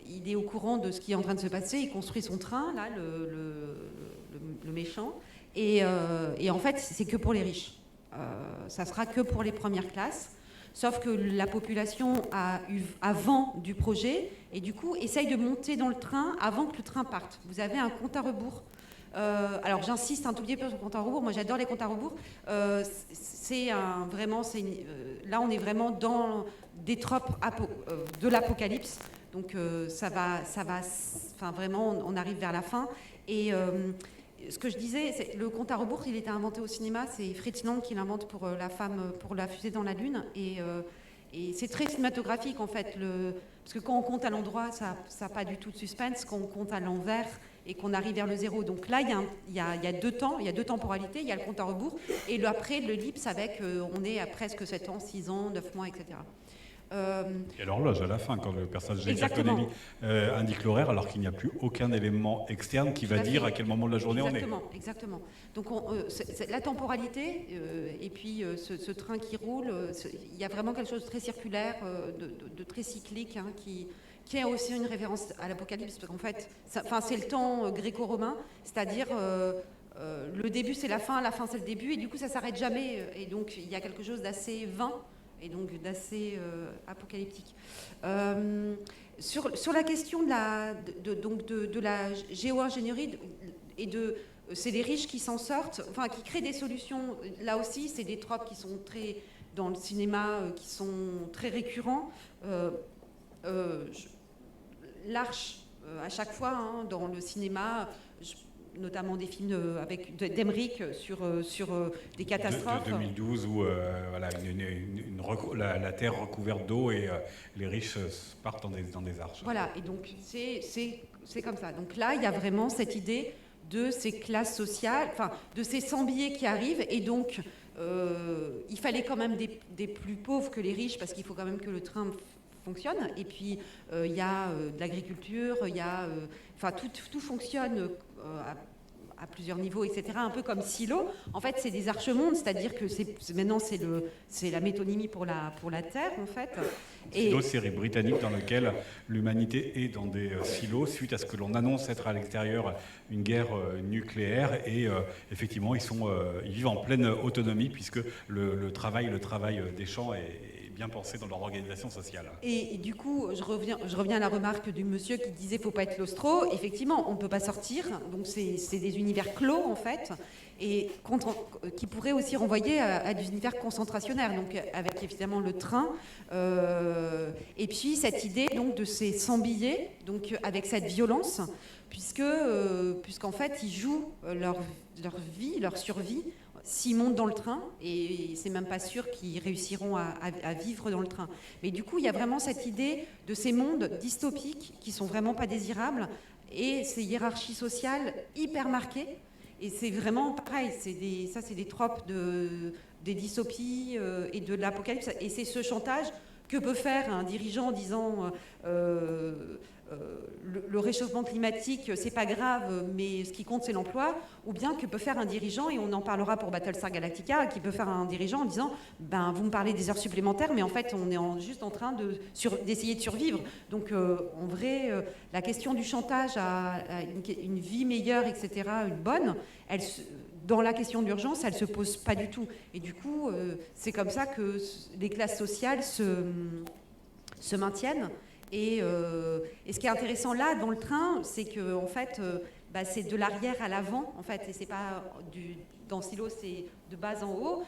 il est au courant de ce qui est en train de se passer, il construit son train, là, le méchant, et en fait, c'est que pour les riches. Ça sera que pour les premières classes. Sauf que la population a eu vent du projet et du coup essaye de monter dans le train avant que le train parte. Vous avez un compte à rebours. Alors j'insiste un tout petit peu sur le compte à rebours. Moi j'adore les comptes à rebours. Là on est vraiment dans des tropes de l'apocalypse. Donc ça va. Enfin vraiment on arrive vers la fin et ce que je disais, c'est le compte à rebours, il était inventé au cinéma, c'est Fritz Lang qui l'invente pour la femme, pour la fusée dans la Lune, et c'est très cinématographique en fait, parce que quand on compte à l'endroit, ça n'a pas du tout de suspense, quand on compte à l'envers et qu'on arrive vers le zéro. Donc là, il y a deux temps, il y a deux temporalités, il y a le compte à rebours, et après l'ellipse avec, on est à presque 7 ans, 6 ans, 9 mois, etc. Et l'horloge à la fin, quand le personnage de Jack Connelly indique l'horaire, alors qu'il n'y a plus aucun élément externe qui va dire à quel moment de la journée on est. Exactement. Donc c'est la temporalité, et puis ce train qui roule, il y a vraiment quelque chose de très circulaire, de très cyclique, hein, qui est aussi une référence à l'Apocalypse, parce qu'en fait, c'est le temps gréco-romain, c'est-à-dire le début c'est la fin c'est le début, et du coup ça s'arrête jamais, et donc il y a quelque chose d'assez vain, et donc d'assez apocalyptique. Sur la question de la géo-ingénierie, c'est les riches qui s'en sortent, enfin qui créent des solutions. Là aussi, c'est des tropes qui sont très, dans le cinéma, qui sont très récurrents. L'arche, à chaque fois, hein, dans le cinéma, notamment des films d'Emmerich sur des catastrophes. De 2012 où voilà, la terre recouverte d'eau et les riches partent dans des arches. Voilà, et donc c'est comme ça. Donc là, il y a vraiment cette idée de ces classes sociales, enfin de ces sans-billets qui arrivent, et donc il fallait quand même des plus pauvres que les riches, parce qu'il faut quand même que le train fonctionne. Et puis il y a de l'agriculture, il y a, enfin tout fonctionne à plusieurs niveaux, etc. Un peu comme Silo. En fait, c'est des archemondes, c'est-à-dire que maintenant c'est la métonymie pour la Terre, en fait. Silo, série britannique dans laquelle l'humanité est dans des silos suite à ce que l'on annonce être à l'extérieur une guerre nucléaire, et effectivement ils vivent en pleine autonomie puisque le travail des champs est bien pensé dans leur organisation sociale. Et du coup, je reviens à la remarque du monsieur qui disait faut pas être claustro. Effectivement, on ne peut pas sortir, donc c'est des univers clos en fait, et qui pourraient aussi renvoyer à des univers concentrationnaires, donc avec évidemment le train, et puis cette idée donc de ces sans-billets, donc avec cette violence, puisqu'en fait ils jouent leur vie, leur survie. s'ils montent dans le train, et c'est même pas sûr qu'ils réussiront à vivre dans le train. Mais du coup, il y a vraiment cette idée de ces mondes dystopiques qui sont vraiment pas désirables, et ces hiérarchies sociales hyper marquées. Et c'est vraiment pareil, c'est des tropes des dystopies et de l'apocalypse. Et c'est ce chantage que peut faire un dirigeant en disant le réchauffement climatique, c'est pas grave, mais ce qui compte, c'est l'emploi. Ou bien que peut faire un dirigeant, et on en parlera pour Battlestar Galactica, qui peut faire un dirigeant en disant vous me parlez des heures supplémentaires, mais en fait, on est juste en train d'essayer de survivre. Donc, en vrai, la question du chantage à une vie meilleure, etc., une bonne, dans la question d'urgence, elle ne se pose pas du tout. Et du coup, c'est comme ça que les classes sociales se maintiennent. Et ce qui est intéressant là, dans le train, c'est que en fait, c'est de l'arrière à l'avant, en fait, et c'est pas dans Silo, c'est de bas en haut.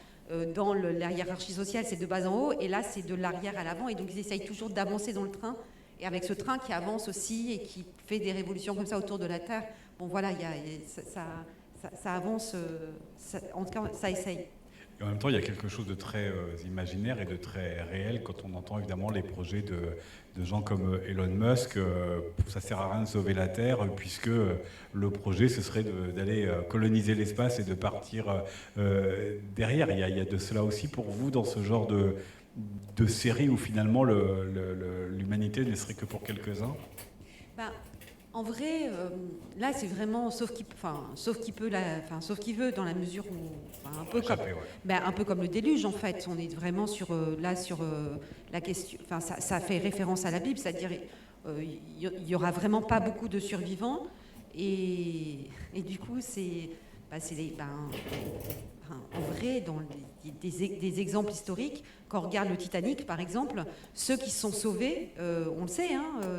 Dans la hiérarchie sociale, c'est de bas en haut, et là, c'est de l'arrière à l'avant. Et donc, ils essayent toujours d'avancer dans le train, et avec ce train qui avance aussi et qui fait des révolutions comme ça autour de la Terre. Bon, voilà, ça avance. En tout cas, ça essaye. Et en même temps, il y a quelque chose de très imaginaire et de très réel quand on entend évidemment les projets de gens comme Elon Musk. Ça sert à rien de sauver la Terre puisque le projet, ce serait d'aller coloniser l'espace et de partir derrière. Il y a de cela aussi pour vous dans ce genre de série où finalement l'humanité ne serait que pour quelques-uns. En vrai, là, c'est vraiment sauf qu'il veut, dans la mesure où, un peu comme le déluge, en fait. On est vraiment sur la question. Enfin, ça fait référence à la Bible, c'est-à-dire il y aura vraiment pas beaucoup de survivants, et du coup, en vrai, dans des exemples historiques, quand on regarde le Titanic, par exemple, ceux qui se sont sauvés, on le sait,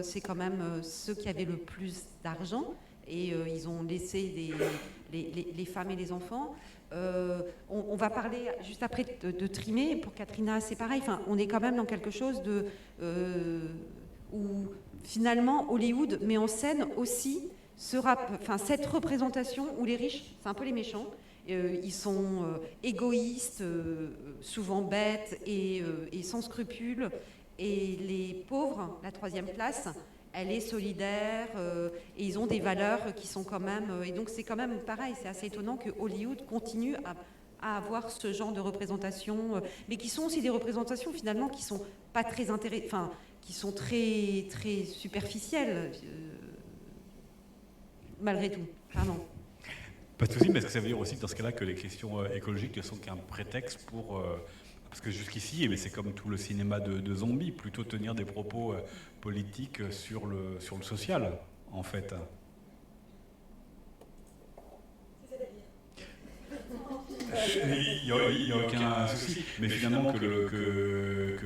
c'est quand même ceux qui avaient le plus d'argent, et ils ont laissé les femmes et les enfants. On va parler juste après de Trimé. Pour Katrina, c'est pareil. Enfin, on est quand même dans quelque chose où finalement Hollywood met en scène aussi cette représentation où les riches, c'est un peu les méchants. Ils sont égoïstes, souvent bêtes et sans scrupules. Et les pauvres, la troisième place, elle est solidaire et ils ont des valeurs qui sont quand même... et donc c'est quand même pareil, c'est assez étonnant que Hollywood continue à avoir ce genre de représentation, mais qui sont aussi des représentations finalement qui sont pas très intéressantes, qui sont très, très superficielles, malgré tout. Pardon. Pas de souci, mais est-ce que ça veut dire aussi que dans ce cas-là que les questions écologiques ne sont qu'un prétexte pour... parce que jusqu'ici, mais c'est comme tout le cinéma de zombies, plutôt tenir des propos politiques sur le social, en fait. Il n'y a aucun souci, mais finalement que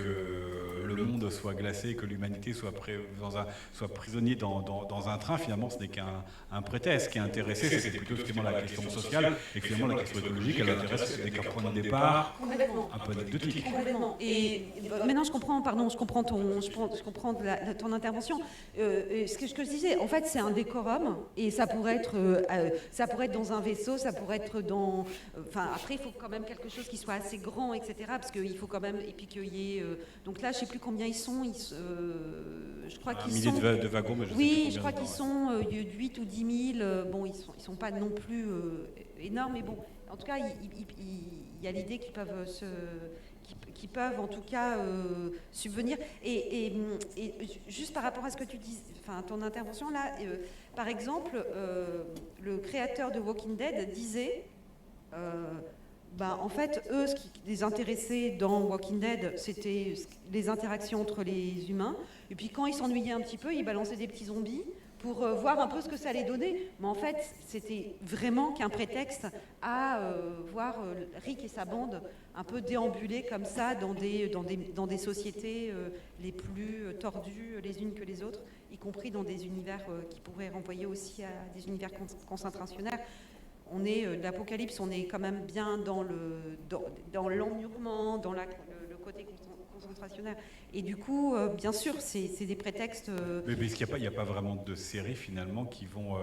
le monde soit glacé, que l'humanité soit prisonnier dans un train, finalement ce n'est qu'un prétexte. Ce qui est intéressé, c'est plutôt finalement la question sociale, et finalement la question écologique, elle intéresse, ce n'est qu'un point de départ un peu anecdotique. Complètement. Et maintenant je comprends ton intervention. Ce que je disais, en fait c'est un décorum, et ça pourrait être dans un vaisseau, ça pourrait être dans... après il faut quand même quelque chose qui soit assez grand, etc. Parce qu'il faut quand même... Et puis qu'il y ait... donc là je ne sais plus combien ils sont. Je crois qu'ils sont... millier de wagons, mais je sais plus oui, combien je crois qu'ils dedans, sont 8 ou 10 000. Bon, ils sont pas non plus énormes, mais bon, en tout cas, il y a l'idée qu'ils peuvent en tout cas subvenir. Et juste par rapport à ce que tu dis, ton intervention là, par exemple, le créateur de Walking Dead disait... en fait, eux, ce qui les intéressait dans Walking Dead, c'était les interactions entre les humains. Et puis quand ils s'ennuyaient un petit peu, ils balançaient des petits zombies pour voir un peu ce que ça allait donner. Mais en fait, c'était vraiment qu'un prétexte à voir Rick et sa bande un peu déambuler comme ça dans des sociétés les plus tordues les unes que les autres, y compris dans des univers qui pourraient renvoyer aussi à des univers concentrationnaires. On est l'apocalypse, on est quand même bien dans l'emmurement, dans le côté concentrationnaire. Et du coup, bien sûr, c'est des prétextes... Mais est-ce qu'il n'y a pas vraiment de séries finalement qui vont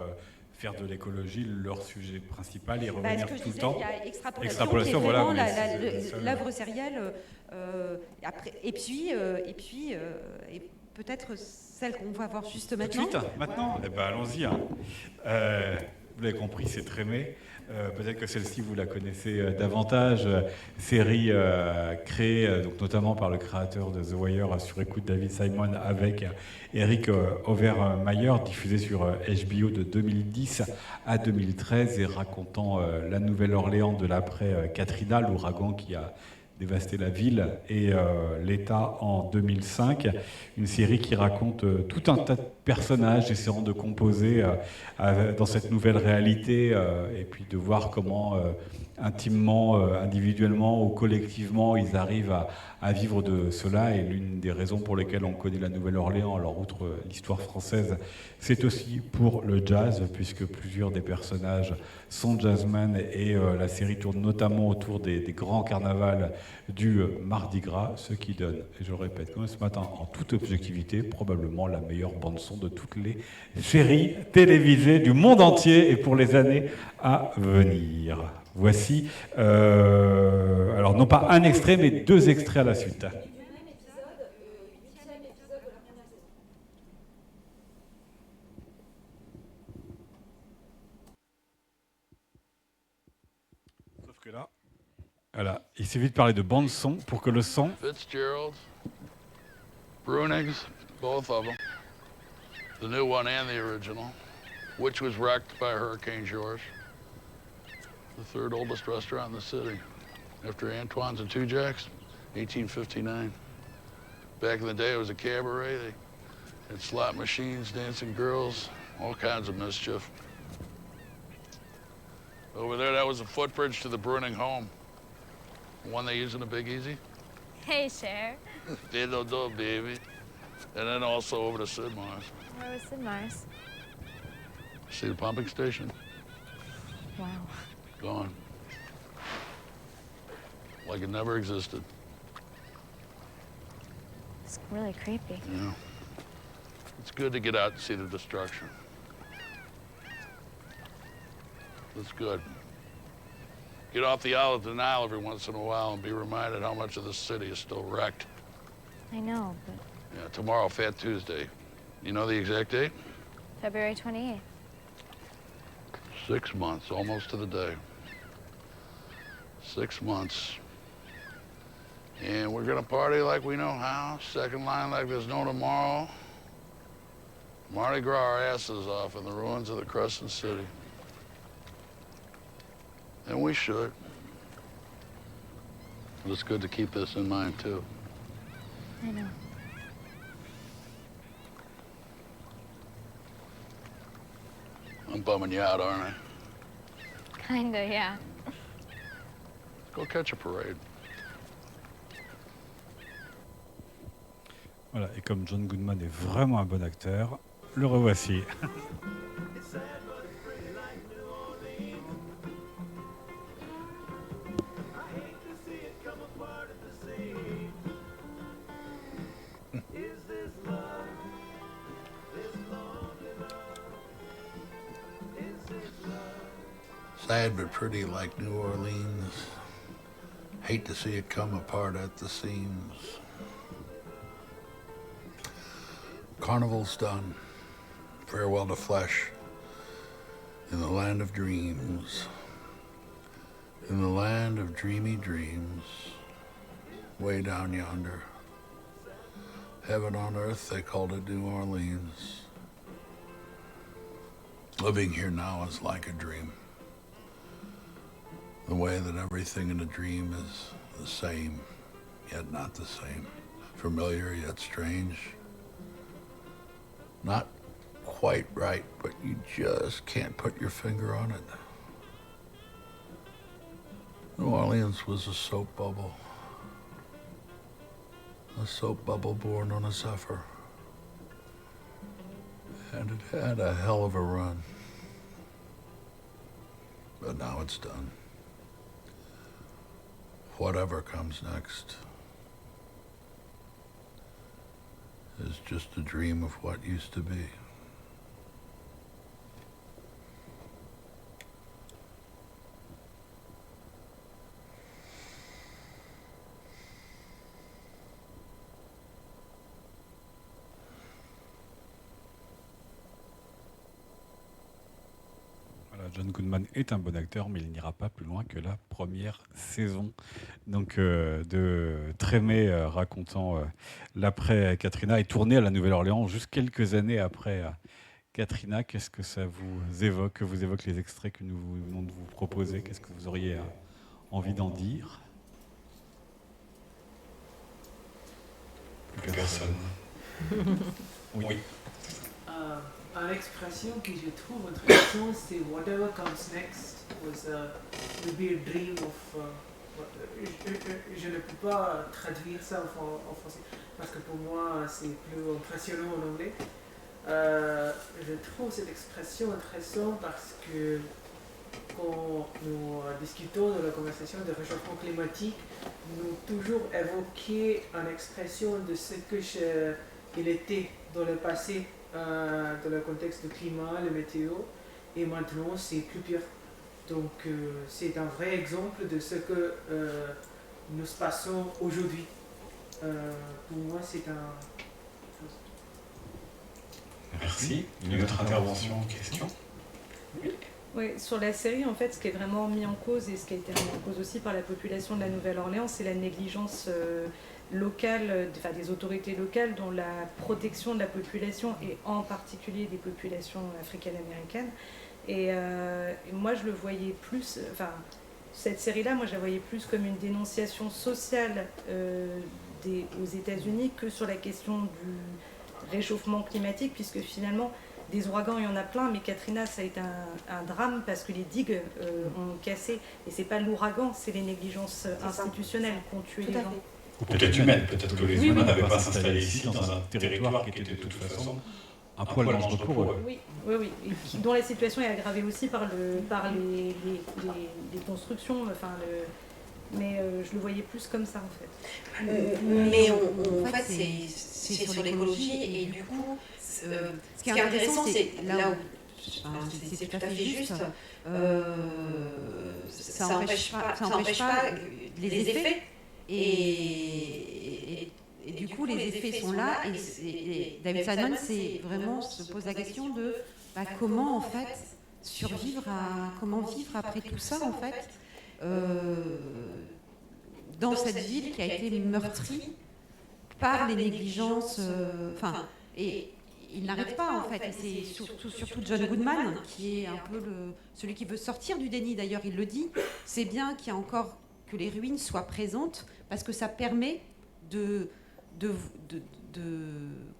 faire de l'écologie leur sujet principal et Ce revenir que je tout le disais, temps. il y a extrapolation, Extrapolation, qui est voilà, vraiment mais l'œuvre sérielle. Après, et peut-être celle qu'on va voir juste maintenant. Tout de suite, maintenant, eh ben, allons-y. Hein. Vous l'avez compris, c'est Trémé. Peut-être que celle-ci, vous la connaissez davantage. Série créée donc, notamment par le créateur de The Wire sur écoute David Simon avec Eric Overmyer, diffusée sur HBO de 2010 à 2013 et racontant la Nouvelle-Orléans de l'après Katrina, l'ouragan qui a dévasté la ville et l'État en 2005. Une série qui raconte tout un tas de personnages essayant de composer dans cette nouvelle réalité et puis de voir comment intimement, individuellement ou collectivement ils arrivent à vivre de cela. Et l'une des raisons pour lesquelles on connaît la Nouvelle-Orléans, alors outre l'histoire française, c'est aussi pour le jazz, puisque plusieurs des personnages sont jazzmen et la série tourne notamment autour des grands carnavals du Mardi Gras, ce qui donne, et je le répète comme ce matin, en toute objectivité, probablement la meilleure bande-son de toutes les séries télévisées du monde entier et pour les années à venir. Voici, alors non pas un extrait, mais 2 extraits à la suite. Sauf que là, voilà, il suffit de parler de bande-son pour que le son... Fitzgerald, Brunings, both of them. The new one and the original, which was wrecked by Hurricane George. The third oldest restaurant in the city, after Antoine's and Two Jacks, 1859. Back in the day, it was a cabaret. They had slot machines, dancing girls, all kinds of mischief. Over there, that was the footbridge to the Bruning home. The one they use in the Big Easy. Hey, Cher. Diddle do, baby. And then also over to Sid Mar's. Where was Sid Mar's? See the pumping station? Wow. Gone. Like it never existed. It's really creepy. Yeah. It's good to get out and see the destruction. It's good. Get off the Isle of Denial every once in a while and be reminded how much of the city is still wrecked. I know, but Yeah, tomorrow, Fat Tuesday. You know the exact date? February 28th. 6 months, almost to the day. 6 months. And we're gonna party like we know how. Second line like there's no tomorrow. Mardi Gras our asses off in the ruins of the Crescent City. And we should. But it's good to keep this in mind, too. I know. I'm bumming you out, aren't I? Kinda, yeah. Go catch a parade. Voilà, et comme John Goodman est vraiment un bon acteur, le revoici. Sad but pretty like New Orleans. Hate to see it come apart at the seams. Carnival's done. Farewell to flesh. In the land of dreams. In the land of dreamy dreams. Way down yonder. Heaven on earth, they called it New Orleans. Living here now is like a dream. The way that everything in a dream is the same, yet not the same. Familiar, yet strange. Not quite right, but you just can't put your finger on it. New Orleans was a soap bubble. A soap bubble born on a zephyr. And it had a hell of a run. But now it's done. Whatever comes next is just a dream of what used to be. John Goodman est un bon acteur, mais il n'ira pas plus loin que la première saison. Donc, de Treme racontant l'après Katrina est tourné à la Nouvelle-Orléans juste quelques années après Katrina. Qu'est-ce que ça vous évoque, que vous évoquent les extraits que nous venons de vous proposer? Qu'est-ce que vous auriez envie d'en dire? Plus personne. Oui. Une expression que je trouve intéressante, c'est whatever comes next will be a dream of. Je ne peux pas traduire ça en français parce que pour moi c'est plus impressionnant en anglais. Je trouve cette expression intéressante parce que quand nous discutons de la conversation de réchauffement climatique, nous toujours évoqué une expression de ce que il était dans le passé. Dans le contexte du climat, le météo, et maintenant c'est plus pire. Donc c'est un vrai exemple de ce que nous passons aujourd'hui. Pour moi c'est un... Merci. Une autre intervention, question? Oui, sur la série, en fait, ce qui est vraiment mis en cause et ce qui a été mis en cause aussi par la population de la Nouvelle-Orléans, c'est la négligence locale, des autorités locales dans la protection de la population et en particulier des populations africaines-américaines. Et moi, je le voyais plus, cette série-là, moi, je la voyais plus comme une dénonciation sociale aux États-Unis que sur la question du réchauffement climatique, puisque finalement, des ouragans, il y en a plein, mais Katrina, ça a été un drame parce que les digues ont cassé. Et c'est pas l'ouragan, c'est les négligences institutionnelles qui ont tué les gens. Ou peut-être humaine, peut-être que les humains n'avaient pas s'installer ici dans un territoire qui était de toute façon un poil dangereux pour eux. Oui, et dont la situation est aggravée aussi par les constructions, mais je le voyais plus comme ça en fait. Mais en fait, c'est sur l'écologie et du coup, ce qui est intéressant, c'est là où c'est tout à fait juste, ça n'empêche pas les effets. Et du coup, les effets sont là. Et David Simon, c'est vraiment se pose la question de comment en fait comment vivre après tout ça en fait, dans cette ville qui a été meurtrie par les négligences. Et il n'arrête pas en fait. Et c'est surtout John Goodman qui est un peu celui qui veut sortir du déni. D'ailleurs, il le dit. C'est bien qu'il y a encore que les ruines soient présentes parce que ça permet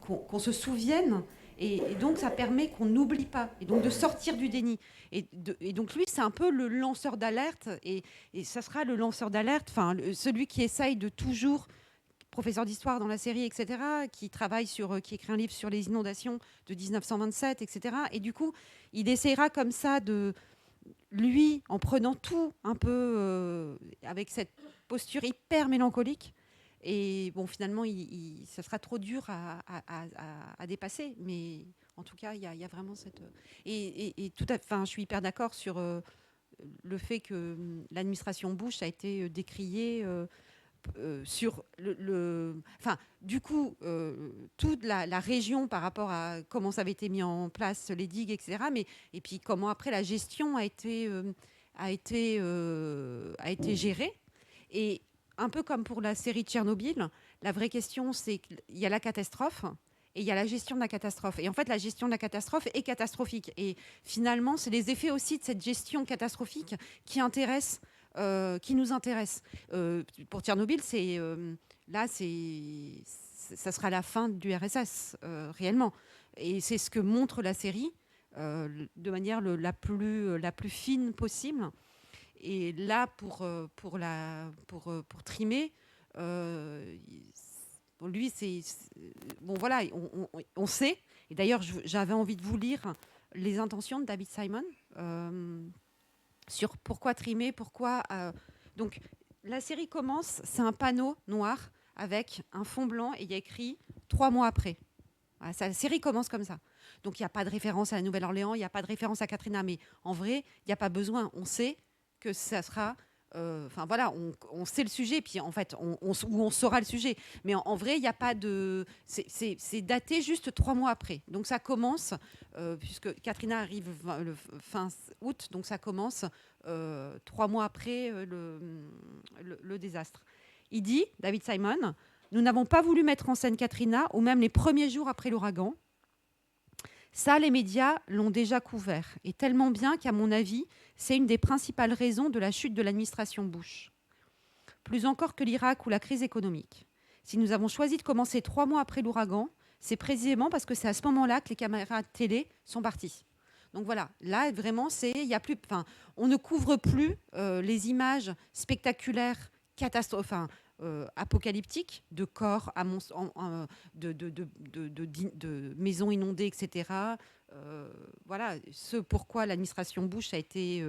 qu'on se souvienne et donc ça permet qu'on n'oublie pas et donc de sortir du déni et donc lui c'est un peu le lanceur d'alerte et ça sera le lanceur d'alerte, celui qui essaye de toujours, professeur d'histoire dans la série, etc., qui écrit un livre sur les inondations de 1927, etc., et du coup il essaiera comme ça lui, en prenant tout un peu avec cette posture hyper mélancolique, et bon, finalement, ça sera trop dur à dépasser, mais en tout cas, il y a vraiment cette... Et tout à fait, je suis hyper d'accord sur le fait que l'administration Bush a été décriée sur du coup, toute la région par rapport à comment ça avait été mis en place, les digues, etc. Et puis comment après la gestion a été gérée. Et un peu comme pour la série Tchernobyl, la vraie question, c'est qu'il y a la catastrophe et il y a la gestion de la catastrophe. Et en fait, la gestion de la catastrophe est catastrophique. Et finalement, c'est les effets aussi de cette gestion catastrophique qui nous intéressent. Pour Tchernobyl, ça sera la fin du RSS, réellement. Et c'est ce que montre la série de manière la plus fine possible. Et là, pour Trime, pour lui, bon voilà, on sait. Et d'ailleurs, j'avais envie de vous lire les intentions de David Simon sur pourquoi Trime, pourquoi. Donc, la série commence, c'est un panneau noir avec un fond blanc et il y a écrit 3 mois après. Voilà, la série commence comme ça. Donc, il n'y a pas de référence à la Nouvelle-Orléans, il n'y a pas de référence à Katrina, mais en vrai, il n'y a pas besoin. On sait que ça sera Enfin voilà, on sait le sujet, puis en fait, on saura le sujet. Mais en vrai, il n'y a pas de... C'est daté juste 3 mois après. Donc ça commence, puisque Katrina arrive le fin août, donc ça commence 3 mois après le désastre. Il dit, David Simon, « Nous n'avons pas voulu mettre en scène Katrina, ou même les premiers jours après l'ouragan. Ça, les médias l'ont déjà couvert, et tellement bien qu'à mon avis, c'est une des principales raisons de la chute de l'administration Bush. Plus encore que l'Irak ou la crise économique. Si nous avons choisi de commencer 3 mois après l'ouragan, c'est précisément parce que c'est à ce moment-là que les caméras de télé sont parties. Donc voilà, là vraiment, on ne couvre plus les images spectaculaires, apocalyptiques, de corps, de maisons inondées, etc. Voilà, ce pourquoi l'administration Bush a été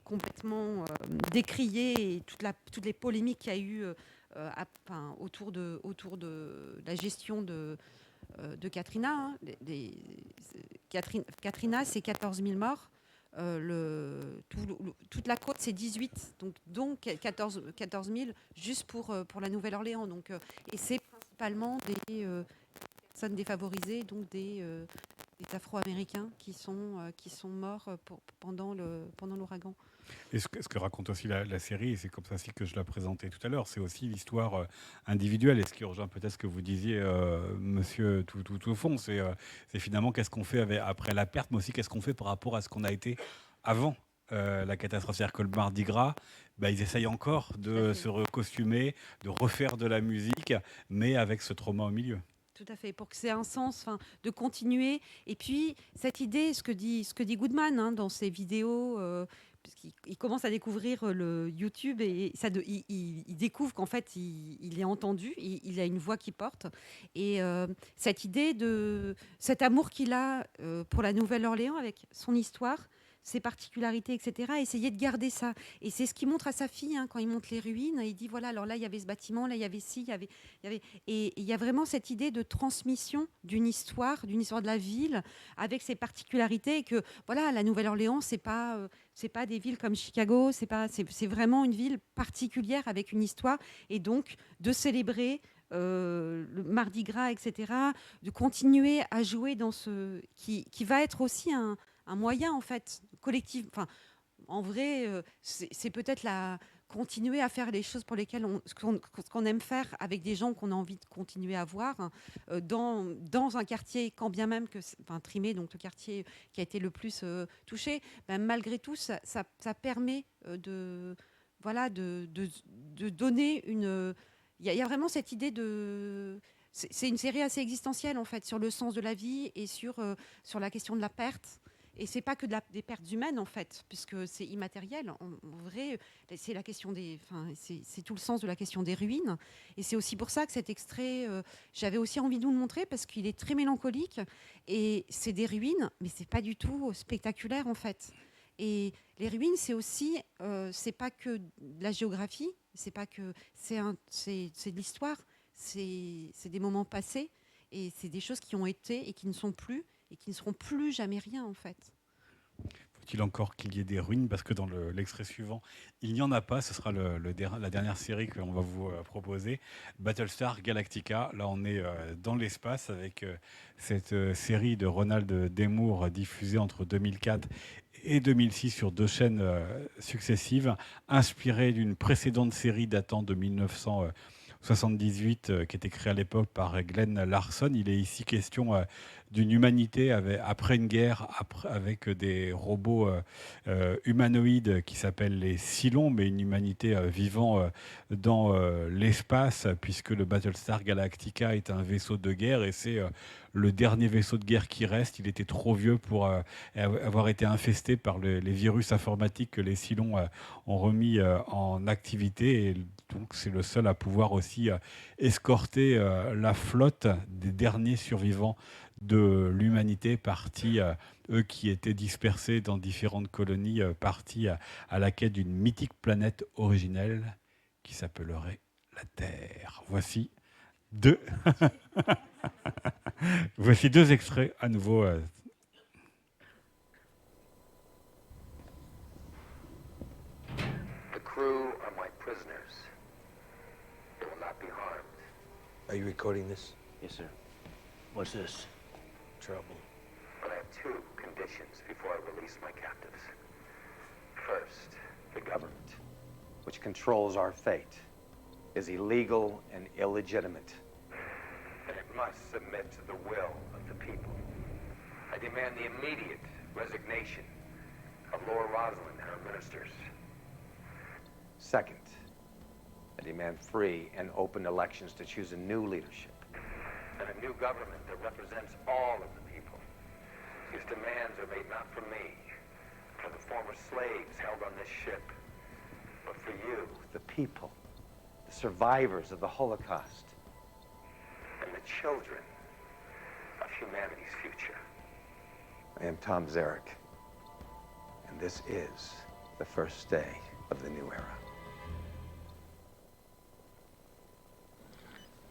complètement décriée, et toutes les polémiques qu'il y a eu autour de la gestion de Katrina. Katrina, c'est 14 000 morts. Toute la côte, c'est 18, donc 14 000 juste pour la Nouvelle-Orléans. Et c'est principalement des personnes défavorisées, donc des Afro-Américains qui sont morts pendant l'ouragan. Et ce que raconte aussi la série, et c'est comme ça aussi que je la présentais tout à l'heure, c'est aussi l'histoire individuelle. Et ce qui rejoint peut-être ce que vous disiez, monsieur, tout au fond, c'est finalement qu'est-ce qu'on fait après la perte, mais aussi qu'est-ce qu'on fait par rapport à ce qu'on a été avant la catastrophe. C'est-à-dire que le Mardi Gras, ils essayent encore de se recostumer, de refaire de la musique, mais avec ce trauma au milieu. Tout à fait, pour que c'est un sens, de continuer. Et puis, cette idée, ce que dit Goodman dans ses vidéos, puisqu'il commence à découvrir le YouTube, et il découvre qu'en fait, il est entendu, il a une voix qui porte. Et cette idée cet amour qu'il a pour la Nouvelle-Orléans, avec son histoire, ses particularités, etc., essayer de garder ça. Et c'est ce qu'il montre à sa fille quand il montre les ruines. Il dit, voilà, alors là, il y avait ce bâtiment, là, il y avait ci, il y avait... Et il y a vraiment cette idée de transmission d'une histoire de la ville, avec ses particularités, et que, voilà, la Nouvelle-Orléans, c'est pas des villes comme Chicago, c'est vraiment une ville particulière, avec une histoire, et donc, de célébrer le Mardi Gras, etc., de continuer à jouer dans qui va être aussi un moyen, en fait, collectif. Enfin, en vrai, c'est peut-être continuer à faire les choses pour lesquelles ce qu'on aime faire, avec des gens qu'on a envie de continuer à voir, dans un quartier, quand bien même Trimé, donc le quartier qui a été le plus touché, malgré tout, ça permet de donner une... Il y a vraiment cette idée de... C'est une série assez existentielle, en fait, sur le sens de la vie et sur la question de la perte. Et c'est pas que des pertes humaines, en fait, puisque c'est immatériel. En vrai, c'est la question c'est tout le sens de la question des ruines. Et c'est aussi pour ça que cet extrait, j'avais aussi envie de vous le montrer, parce qu'il est très mélancolique. Et c'est des ruines, mais c'est pas du tout spectaculaire, en fait. Et les ruines, c'est aussi, c'est pas que de la géographie, c'est pas que c'est de l'histoire, c'est des moments passés, et c'est des choses qui ont été et qui ne sont plus, et qui ne seront plus jamais rien, en fait. Faut-il encore qu'il y ait des ruines? Parce que dans l'extrait suivant, il n'y en a pas. Ce sera la dernière série qu'on va vous proposer, Battlestar Galactica. Là, on est dans l'espace avec cette série de Ronald D. Moore diffusée entre 2004 et 2006 sur 2 chaînes successives, inspirée d'une précédente série datant de 1978 qui était créée à l'époque par Glenn Larson. Il est ici question d'une humanité après une guerre, avec des robots humanoïdes qui s'appellent les Cylons, mais une humanité vivant dans l'espace, puisque le Battlestar Galactica est un vaisseau de guerre, et c'est le dernier vaisseau de guerre qui reste. Il était trop vieux pour avoir été infesté par les virus informatiques que les Cylons ont remis en activité, et donc c'est le seul à pouvoir aussi escorter la flotte des derniers survivants de l'humanité, partis, eux qui étaient dispersés dans différentes colonies, partis à la quête d'une mythique planète originelle qui s'appellerait la Terre. Voici deux extraits à nouveau. The crew Are you recording this? Yes, sir. What's this? Trouble. But I have two conditions before I release my captives. First, the government, which controls our fate, is illegal and illegitimate. And it must submit to the will of the people. I demand the immediate resignation of Laura Roslin and her ministers. Second, I demand free and open elections to choose a new leadership and a new government that represents all of the people. These demands are made not for me, for the former slaves held on this ship, but for you, the people, the survivors of the Holocaust, and the children of humanity's future. I am Tom Zarek, and this is the first day of the new era.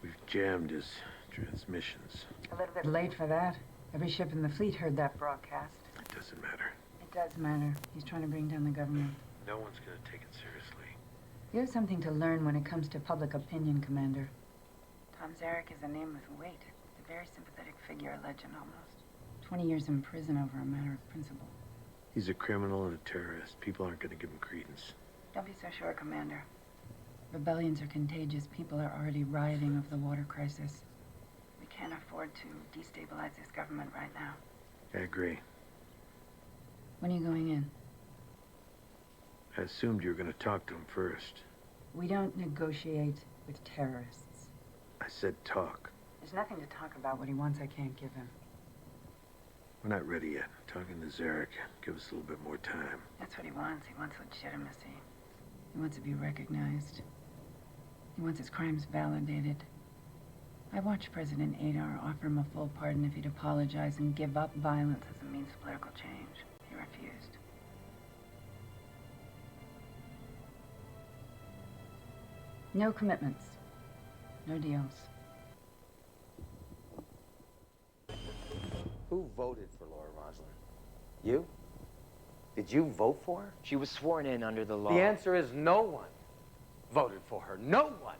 We've jammed his transmissions. A little bit late for that. Every ship in the fleet heard that broadcast. It doesn't matter. It does matter. He's trying to bring down the government. No one's gonna take it seriously. You have something to learn when it comes to public opinion, Commander. Tom Zarek is a name with weight. A very sympathetic figure, a legend almost. 20 years in prison over a matter of principle. He's a criminal and a terrorist. People aren't gonna give him credence. Don't be so sure, Commander. Rebellions are contagious. People are already rioting over the water crisis. We can't afford to destabilize this government right now. I agree. When are you going in? I assumed you were gonna talk to him first. We don't negotiate with terrorists. I said talk. There's nothing to talk about. What he wants, I can't give him. We're not ready yet. Talking to Zarek. Give us a little bit more time. That's what he wants. He wants legitimacy. He wants to be recognized. He wants his crimes validated. I watched President Adar offer him a full pardon if he'd apologize and give up violence as a means of political change. He refused. No commitments. No deals. Who voted for Laura Roslin? You? Did you vote for her? She was sworn in under the law. The answer is no one voted for her. No one.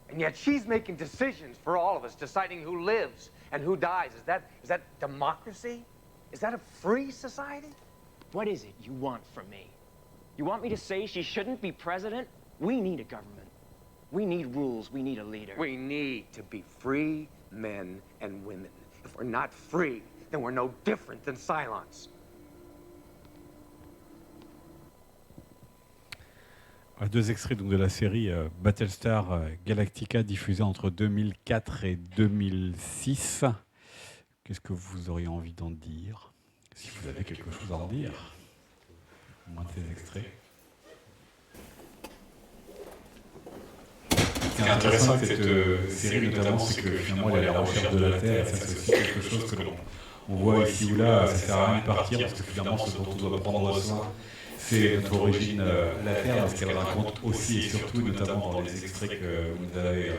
And yet she's making decisions for all of us, deciding who lives and who dies. Is that democracy? Is that a free society? What is it you want from me? You want me to say she shouldn't be president? We need a government. We need rules. We need a leader. We need to be free men and women. If we're not free, then we're no different than Cylons. Deux extraits donc de la série Battlestar Galactica diffusée entre 2004 et 2006. Qu'est-ce que vous auriez envie d'en dire? Si vous avez quelque chose à en dire, au moins de ces extraits. Ce qui est intéressant avec cette série notamment, c'est que finalement elle est à la recherche de la Terre, et ça c'est aussi quelque chose que l'on voit ici ou là, ça sert à rien de partir parce que finalement ce dont on doit prendre soin, c'est notre origine, la Terre, parce qu'elle raconte aussi et surtout, notamment dans les extraits que vous nous avez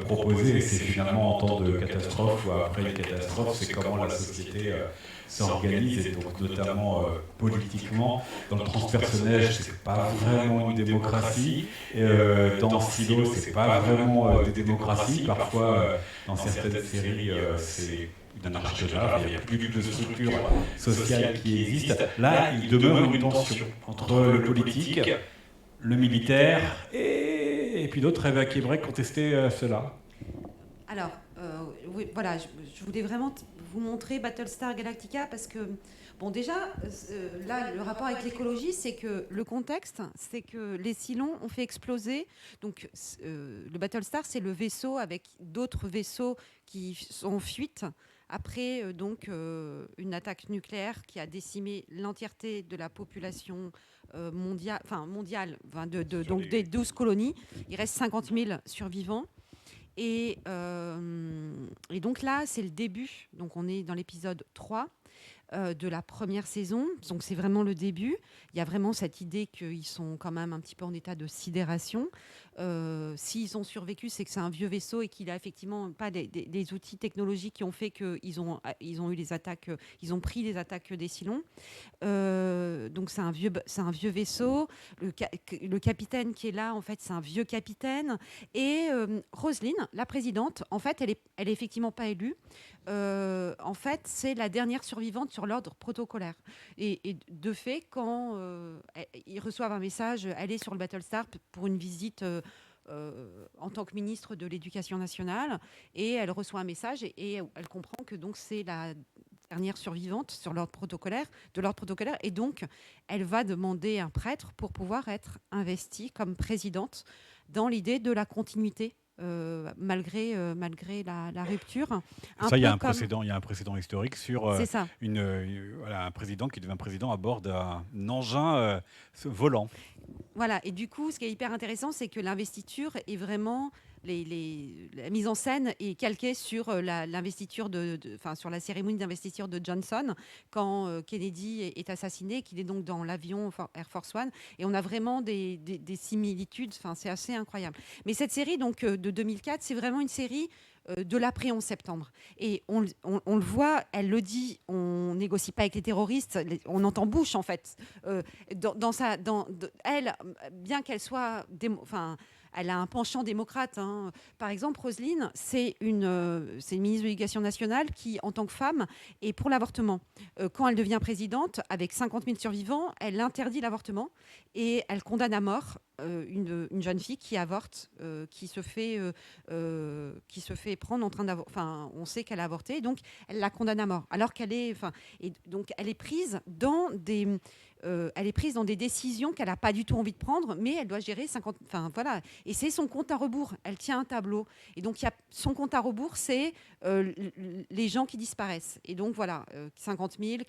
proposés, c'est finalement en temps de catastrophe ou après une catastrophe, c'est comment la société s'organise, et donc notamment politiquement. Dans le transpersonnage, c'est pas vraiment une démocratie. Dans Silo, c'est pas vraiment des démocraties. Parfois, dans certaines séries, c'est une anarchie totale, il n'y a plus de structure sociale qui existe. Là, il demeure une tension entre le politique, le militaire et puis d'autres rêves qui aimeraient contester cela. Alors, oui, voilà, je voulais vraiment vous montrer Battlestar Galactica parce que, bon, déjà, là, le rapport avec l'écologie, c'est que le contexte, c'est que les Cylons ont fait exploser. Donc, le Battlestar, c'est le vaisseau avec d'autres vaisseaux qui sont en fuite après une attaque nucléaire qui a décimé l'entièreté de la population mondiale, donc des 12 colonies. Il reste 50 000 survivants. Et donc là, c'est le début. Donc on est dans l'épisode 3. de la première saison. Donc c'est vraiment le début. Il y a vraiment cette idée qu'ils sont quand même un petit peu en état de sidération. S'ils ont survécu, c'est que c'est un vieux vaisseau et qu'il n'a effectivement pas des outils technologiques qui ont fait qu'ils ont eu les attaques, ils ont pris les attaques des Cylons. Donc c'est un vieux vaisseau. Le capitaine qui est là, en fait, c'est un vieux capitaine. Et Roslin, la présidente, en fait, elle est effectivement pas élue. En fait, c'est la dernière survivante sur l'ordre protocolaire. Et de fait, quand ils reçoivent un message, elle est sur le Battlestar pour une visite en tant que ministre de l'Éducation nationale, et elle reçoit un message et elle comprend que donc c'est la dernière survivante sur l'ordre protocolaire, et donc elle va demander un prêtre pour pouvoir être investie comme présidente dans l'idée de la continuité. Malgré la rupture. Ça, il y a un précédent historique sur un président qui devient président à bord d'un engin volant. Voilà, et du coup, ce qui est hyper intéressant, c'est que l'investiture est vraiment... la mise en scène est calquée sur l'investiture sur la cérémonie d'investiture de Johnson quand Kennedy est assassiné, qu'il est donc dans l'avion Air Force One, et on a vraiment des similitudes. Enfin, c'est assez incroyable. Mais cette série donc de 2004, c'est vraiment une série de l'après 11 septembre. Et on le voit, elle le dit, on négocie pas avec les terroristes, on entend Bush en fait. Elle, bien qu'elle soit... elle a un penchant démocrate. Hein. Par exemple, Roslyn, c'est une ministre de l'Éducation nationale qui, en tant que femme, est pour l'avortement. Quand elle devient présidente, avec 50 000 survivants, elle interdit l'avortement et elle condamne à mort une jeune fille qui avorte, qui se fait prendre en train d'avorter. Enfin, on sait qu'elle a avorté, et donc elle la condamne à mort. Alors qu'elle est, et donc elle est prise dans des décisions qu'elle n'a pas du tout envie de prendre, mais elle doit gérer 50. Enfin voilà, et c'est son compte à rebours. Elle tient un tableau, et donc son compte à rebours, c'est les gens qui disparaissent. Et donc voilà, 50 000,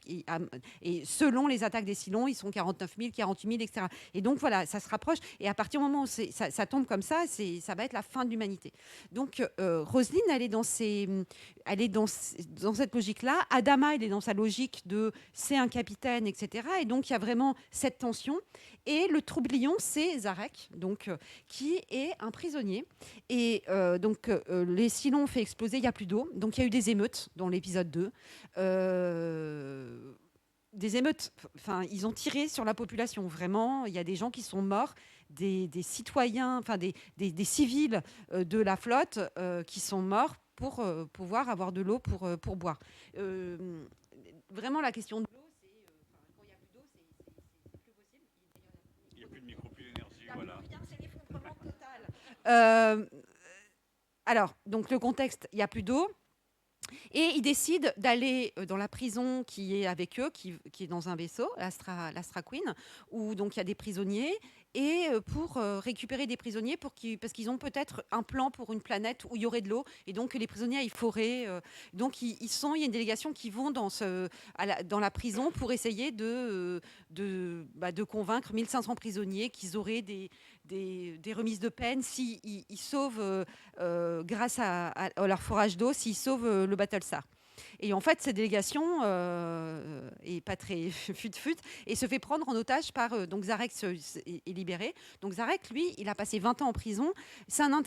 et selon les attaques des Cylons, ils sont 49 000, 48 000, etc. Et donc voilà, ça se rapproche. Et à partir du moment où ça tombe comme ça, ça va être la fin de l'humanité. Donc Roslyn, elle est dans cette logique-là. Adama, elle est dans sa logique de c'est un capitaine, etc. Et donc il y a vraiment cette tension. Et le troublion, c'est Zarek, donc qui est un prisonnier. Et les Cylons ont fait exploser, il n'y a plus d'eau. Donc il y a eu des émeutes dans l'épisode 2. Des émeutes, ils ont tiré sur la population, vraiment, il y a des gens qui sont morts, des citoyens, des civils de la flotte qui sont morts pour pouvoir avoir de l'eau pour boire. Vraiment, la question de l'eau, c'est quand il n'y a plus d'eau, c'est plus possible. Il n'y a plus de micro, plus d'énergie, voilà. C'est l'effondrement total. Alors, donc le contexte, il n'y a plus d'eau. Et ils décident d'aller dans la prison qui est avec eux, qui est dans un vaisseau, l'Astra Queen, où donc il y a des prisonniers, et pour récupérer des prisonniers parce qu'ils ont peut-être un plan pour une planète où il y aurait de l'eau, et donc les prisonniers aillent forer. Donc il y a une délégation qui vont dans la prison pour essayer de convaincre 1500 prisonniers qu'ils auraient des remises de peine s'ils sauvent, grâce à leur forage d'eau, s'ils sauvent le Battlestar. Et en fait, cette délégation est pas très fut-fut et se fait prendre en otage par... donc Zarek est libéré. Donc Zarek, lui, il a passé 20 ans en prison. C'est un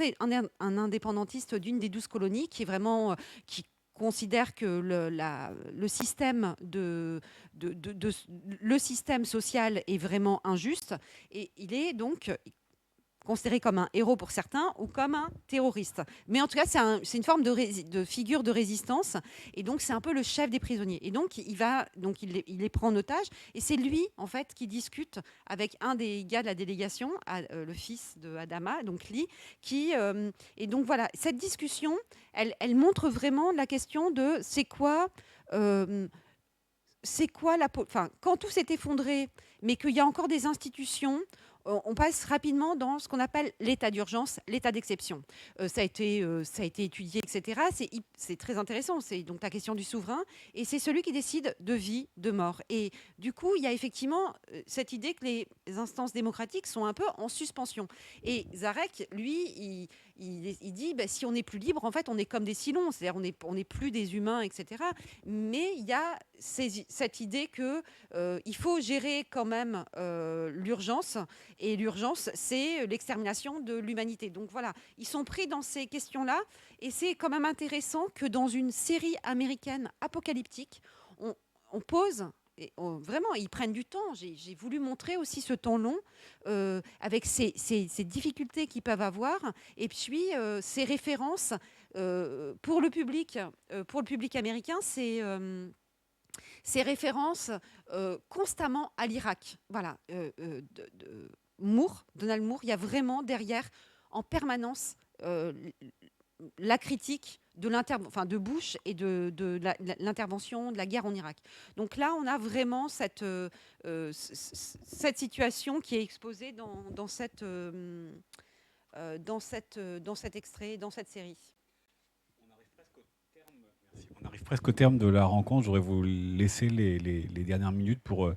indépendantiste d'une des 12 colonies qui est vraiment... qui considère que le système le système social est vraiment injuste, et il est donc considéré comme un héros pour certains ou comme un terroriste. Mais en tout cas, c'est une forme de figure de résistance, et donc c'est un peu le chef des prisonniers. Et donc il les prend en otage, et c'est lui en fait qui discute avec un des gars de la délégation, le fils de Adama, donc Lee, et donc voilà, cette discussion, elle montre vraiment la question de c'est quoi quand tout s'est effondré, mais qu'il y a encore des institutions. On passe rapidement dans ce qu'on appelle l'état d'urgence, l'état d'exception. Ça a été étudié, etc. C'est très intéressant. C'est donc la question du souverain, et c'est celui qui décide de vie, de mort. Et du coup, il y a effectivement cette idée que les instances démocratiques sont un peu en suspension. Et Zarek, lui, il dit si on n'est plus libre, en fait, on est comme des silons, c'est-à-dire on n'est plus des humains, etc. Mais il y a cette idée que il faut gérer quand même l'urgence, et l'urgence, c'est l'extermination de l'humanité. Donc voilà, ils sont pris dans ces questions-là, et c'est quand même intéressant que dans une série américaine apocalyptique, on pose. Et vraiment, ils prennent du temps. J'ai voulu montrer aussi ce temps long avec ces difficultés qu'ils peuvent avoir, et puis ces références pour le public américain, ces références constamment à l'Irak. Voilà, Donald Moore, il y a vraiment derrière en permanence la critique de Bush et de l'intervention, de la guerre en Irak. Donc là, on a vraiment cette situation qui est exposée dans cet extrait, dans cette série. On arrive presque au terme de la rencontre. J'aurais vous laisser les dernières minutes pour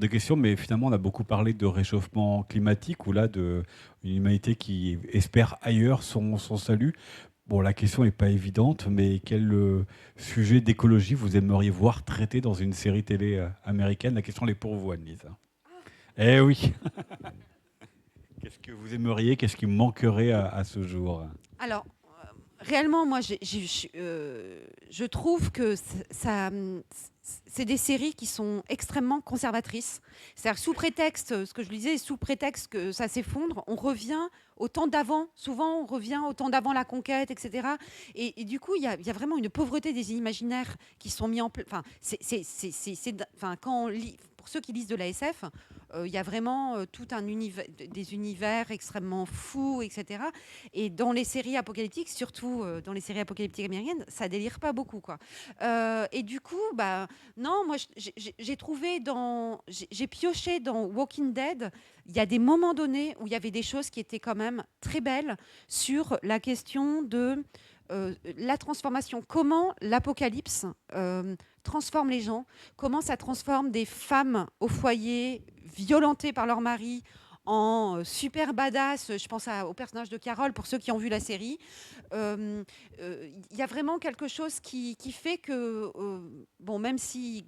des questions, mais finalement, on a beaucoup parlé de réchauffement climatique, ou là, d'une humanité qui espère ailleurs son salut. Bon, la question n'est pas évidente, mais quel sujet d'écologie vous aimeriez voir traité dans une série télé américaine? La question elle est pour vous, Anne-Lise. Eh oui. Qu'est-ce que vous aimeriez? Qu'est-ce qui manquerait à ce jour? Alors, réellement, moi, je trouve que c'est des séries qui sont extrêmement conservatrices. C'est-à-dire, sous prétexte, ce que je disais, sous prétexte que ça s'effondre, on revient au temps d'avant. Souvent, on revient au temps d'avant la conquête, etc. Et du coup, il y a vraiment une pauvreté des imaginaires qui sont mis en place. Enfin, quand on lit, pour ceux qui lisent de la SF, il y a vraiment tout un univers, des univers extrêmement fous, etc. Et dans les séries apocalyptiques, surtout dans les séries apocalyptiques américaines, ça délire pas beaucoup, quoi. Et du coup, non, moi, j'ai pioché dans Walking Dead. Il y a des moments donnés où il y avait des choses qui étaient quand même très belles sur la question de la transformation. Comment l'apocalypse transforme les gens, comment ça transforme des femmes au foyer violentées par leur mari en super badass. Je pense au personnage de Carole, pour ceux qui ont vu la série. Il y a vraiment quelque chose qui fait que, même si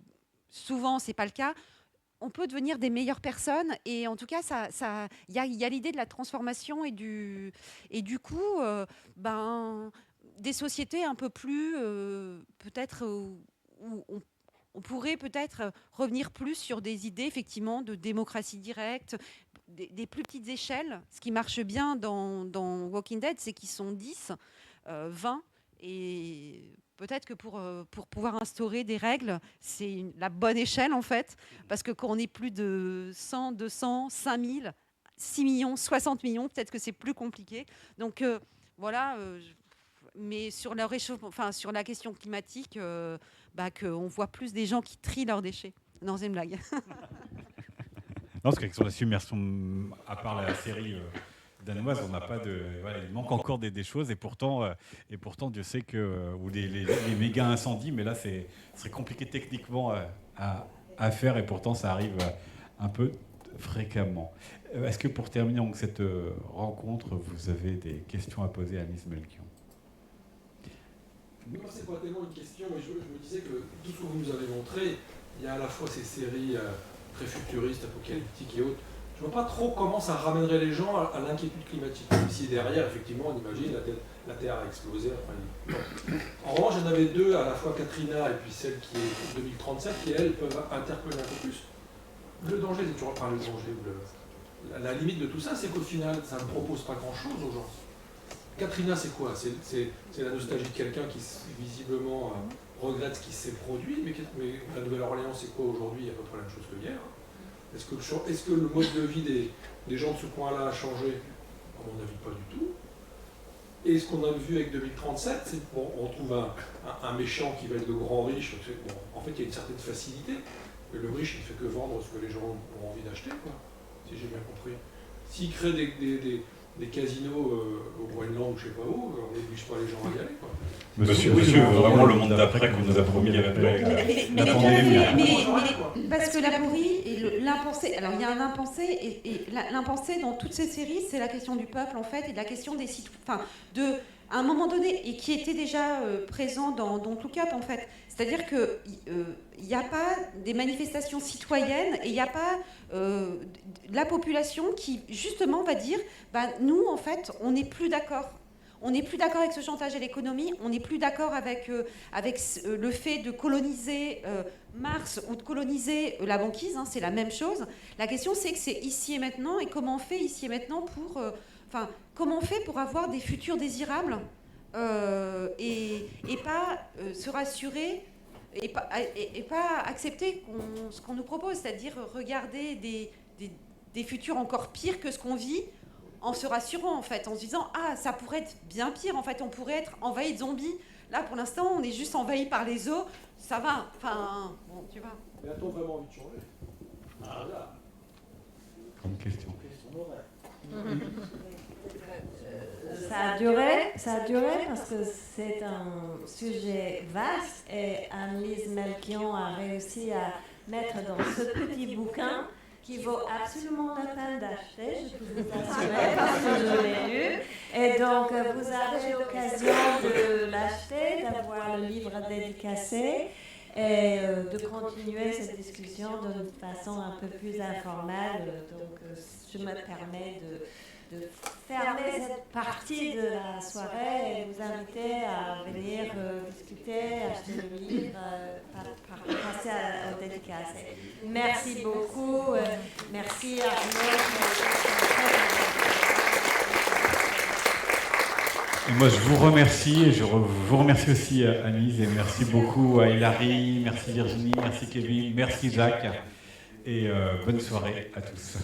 souvent c'est pas le cas, on peut devenir des meilleures personnes, et en tout cas, il y a l'idée de la transformation et du coup, des sociétés un peu plus, peut-être, où on pourrait peut-être revenir plus sur des idées, effectivement, de démocratie directe, des plus petites échelles. Ce qui marche bien dans Walking Dead, c'est qu'ils sont 10, 20, et peut-être que pour pouvoir instaurer des règles, c'est la bonne échelle, en fait, parce que quand on est plus de 100, 200, 5000, 6 millions, 60 millions, peut-être que c'est plus compliqué. Donc voilà, mais sur le réchauffement, sur la question climatique, qu'on voit plus des gens qui trient leurs déchets. Non, c'est une blague. Non, parce que sur la submersion, à part la série danoise, on n'a pas de. Voilà, il manque encore des choses, et pourtant, Dieu sait que. Ou les méga incendies, mais là, ce serait compliqué techniquement à faire, et pourtant, ça arrive un peu fréquemment. Est-ce que pour terminer donc, cette rencontre, vous avez des questions à poser à Anis Melchior? Non, c'est pas tellement une question, mais je me disais que tout ce que vous nous avez montré, il y a à la fois ces séries très futuristes, apocalyptiques et autres. Je ne vois pas trop comment ça ramènerait les gens à l'inquiétude climatique. Même si derrière, effectivement, on imagine la Terre a explosé. En revanche, il y en avait deux, à la fois Katrina et puis celle qui est 2037, qui, elles, peuvent interpeller un peu plus. Le danger, c'est toujours le danger. La limite de tout ça, c'est qu'au final, ça ne propose pas grand-chose aux gens. Katrina, c'est quoi? C'est la nostalgie de quelqu'un qui, visiblement, regrette ce qui s'est produit, mais la Nouvelle-Orléans, c'est quoi aujourd'hui? Il y a à peu près la même chose que hier. Est-ce que le mode de vie des gens de ce coin-là a changé? À mon avis, pas du tout. Et ce qu'on a vu avec 2037, c'est on trouve un méchant qui va être le grand riche. En fait, il y a une certaine facilité. Et le riche, il ne fait que vendre ce que les gens ont envie d'acheter, quoi, si j'ai bien compris. S'il crée des casinos au Groenland ou je sais pas où, on n'oblige pas les gens à y aller, quoi. Monsieur, vraiment le monde d'après qu'on nous a promis avec la pandémie. Parce que l'aporie et l'impensé, alors il y a un impensé, et l'impensé dans toutes ces séries, c'est la question du peuple en fait, et de la question des citoyens, à un moment donné, et qui était déjà présent dans Don't Look Up en fait. C'est-à-dire qu'il n'y a pas des manifestations citoyennes et il n'y a pas la population qui justement va dire nous en fait on n'est plus d'accord. On n'est plus d'accord avec ce chantage à l'économie, on n'est plus d'accord avec le fait de coloniser Mars ou de coloniser la banquise, c'est la même chose. La question c'est que c'est ici et maintenant, et comment on fait ici et maintenant pour... comment on fait pour avoir des futurs désirables et pas se rassurer et pas accepter ce qu'on nous propose, c'est-à-dire regarder des futurs encore pires que ce qu'on vit, en se rassurant en fait, en se disant ça pourrait être bien pire en fait, on pourrait être envahi de zombies. Là pour l'instant on est juste envahi par les os, ça va, bon tu vois. Mais a-t-on vraiment envie de changer? Grande question. Ça a duré parce que c'est un sujet vaste et Annelise Melchion a réussi à mettre dans ce petit bouquin qui vaut absolument la peine d'acheter, je peux vous assurer, parce que je l'ai lu. Et donc, vous avez l'occasion de l'acheter, d'avoir le livre dédicacé et de continuer cette discussion d'une façon un peu plus informelle. Donc, je me permets de fermer cette partie de la soirée et vous inviter à venir discuter, acheter le livre, passer au dédicace. Merci beaucoup. Merci Arnaud. Et moi, je vous remercie et je vous remercie aussi Annelise et merci beaucoup à Hilary, merci Virginie, merci Kevin, merci Jacques et bonne soirée à tous.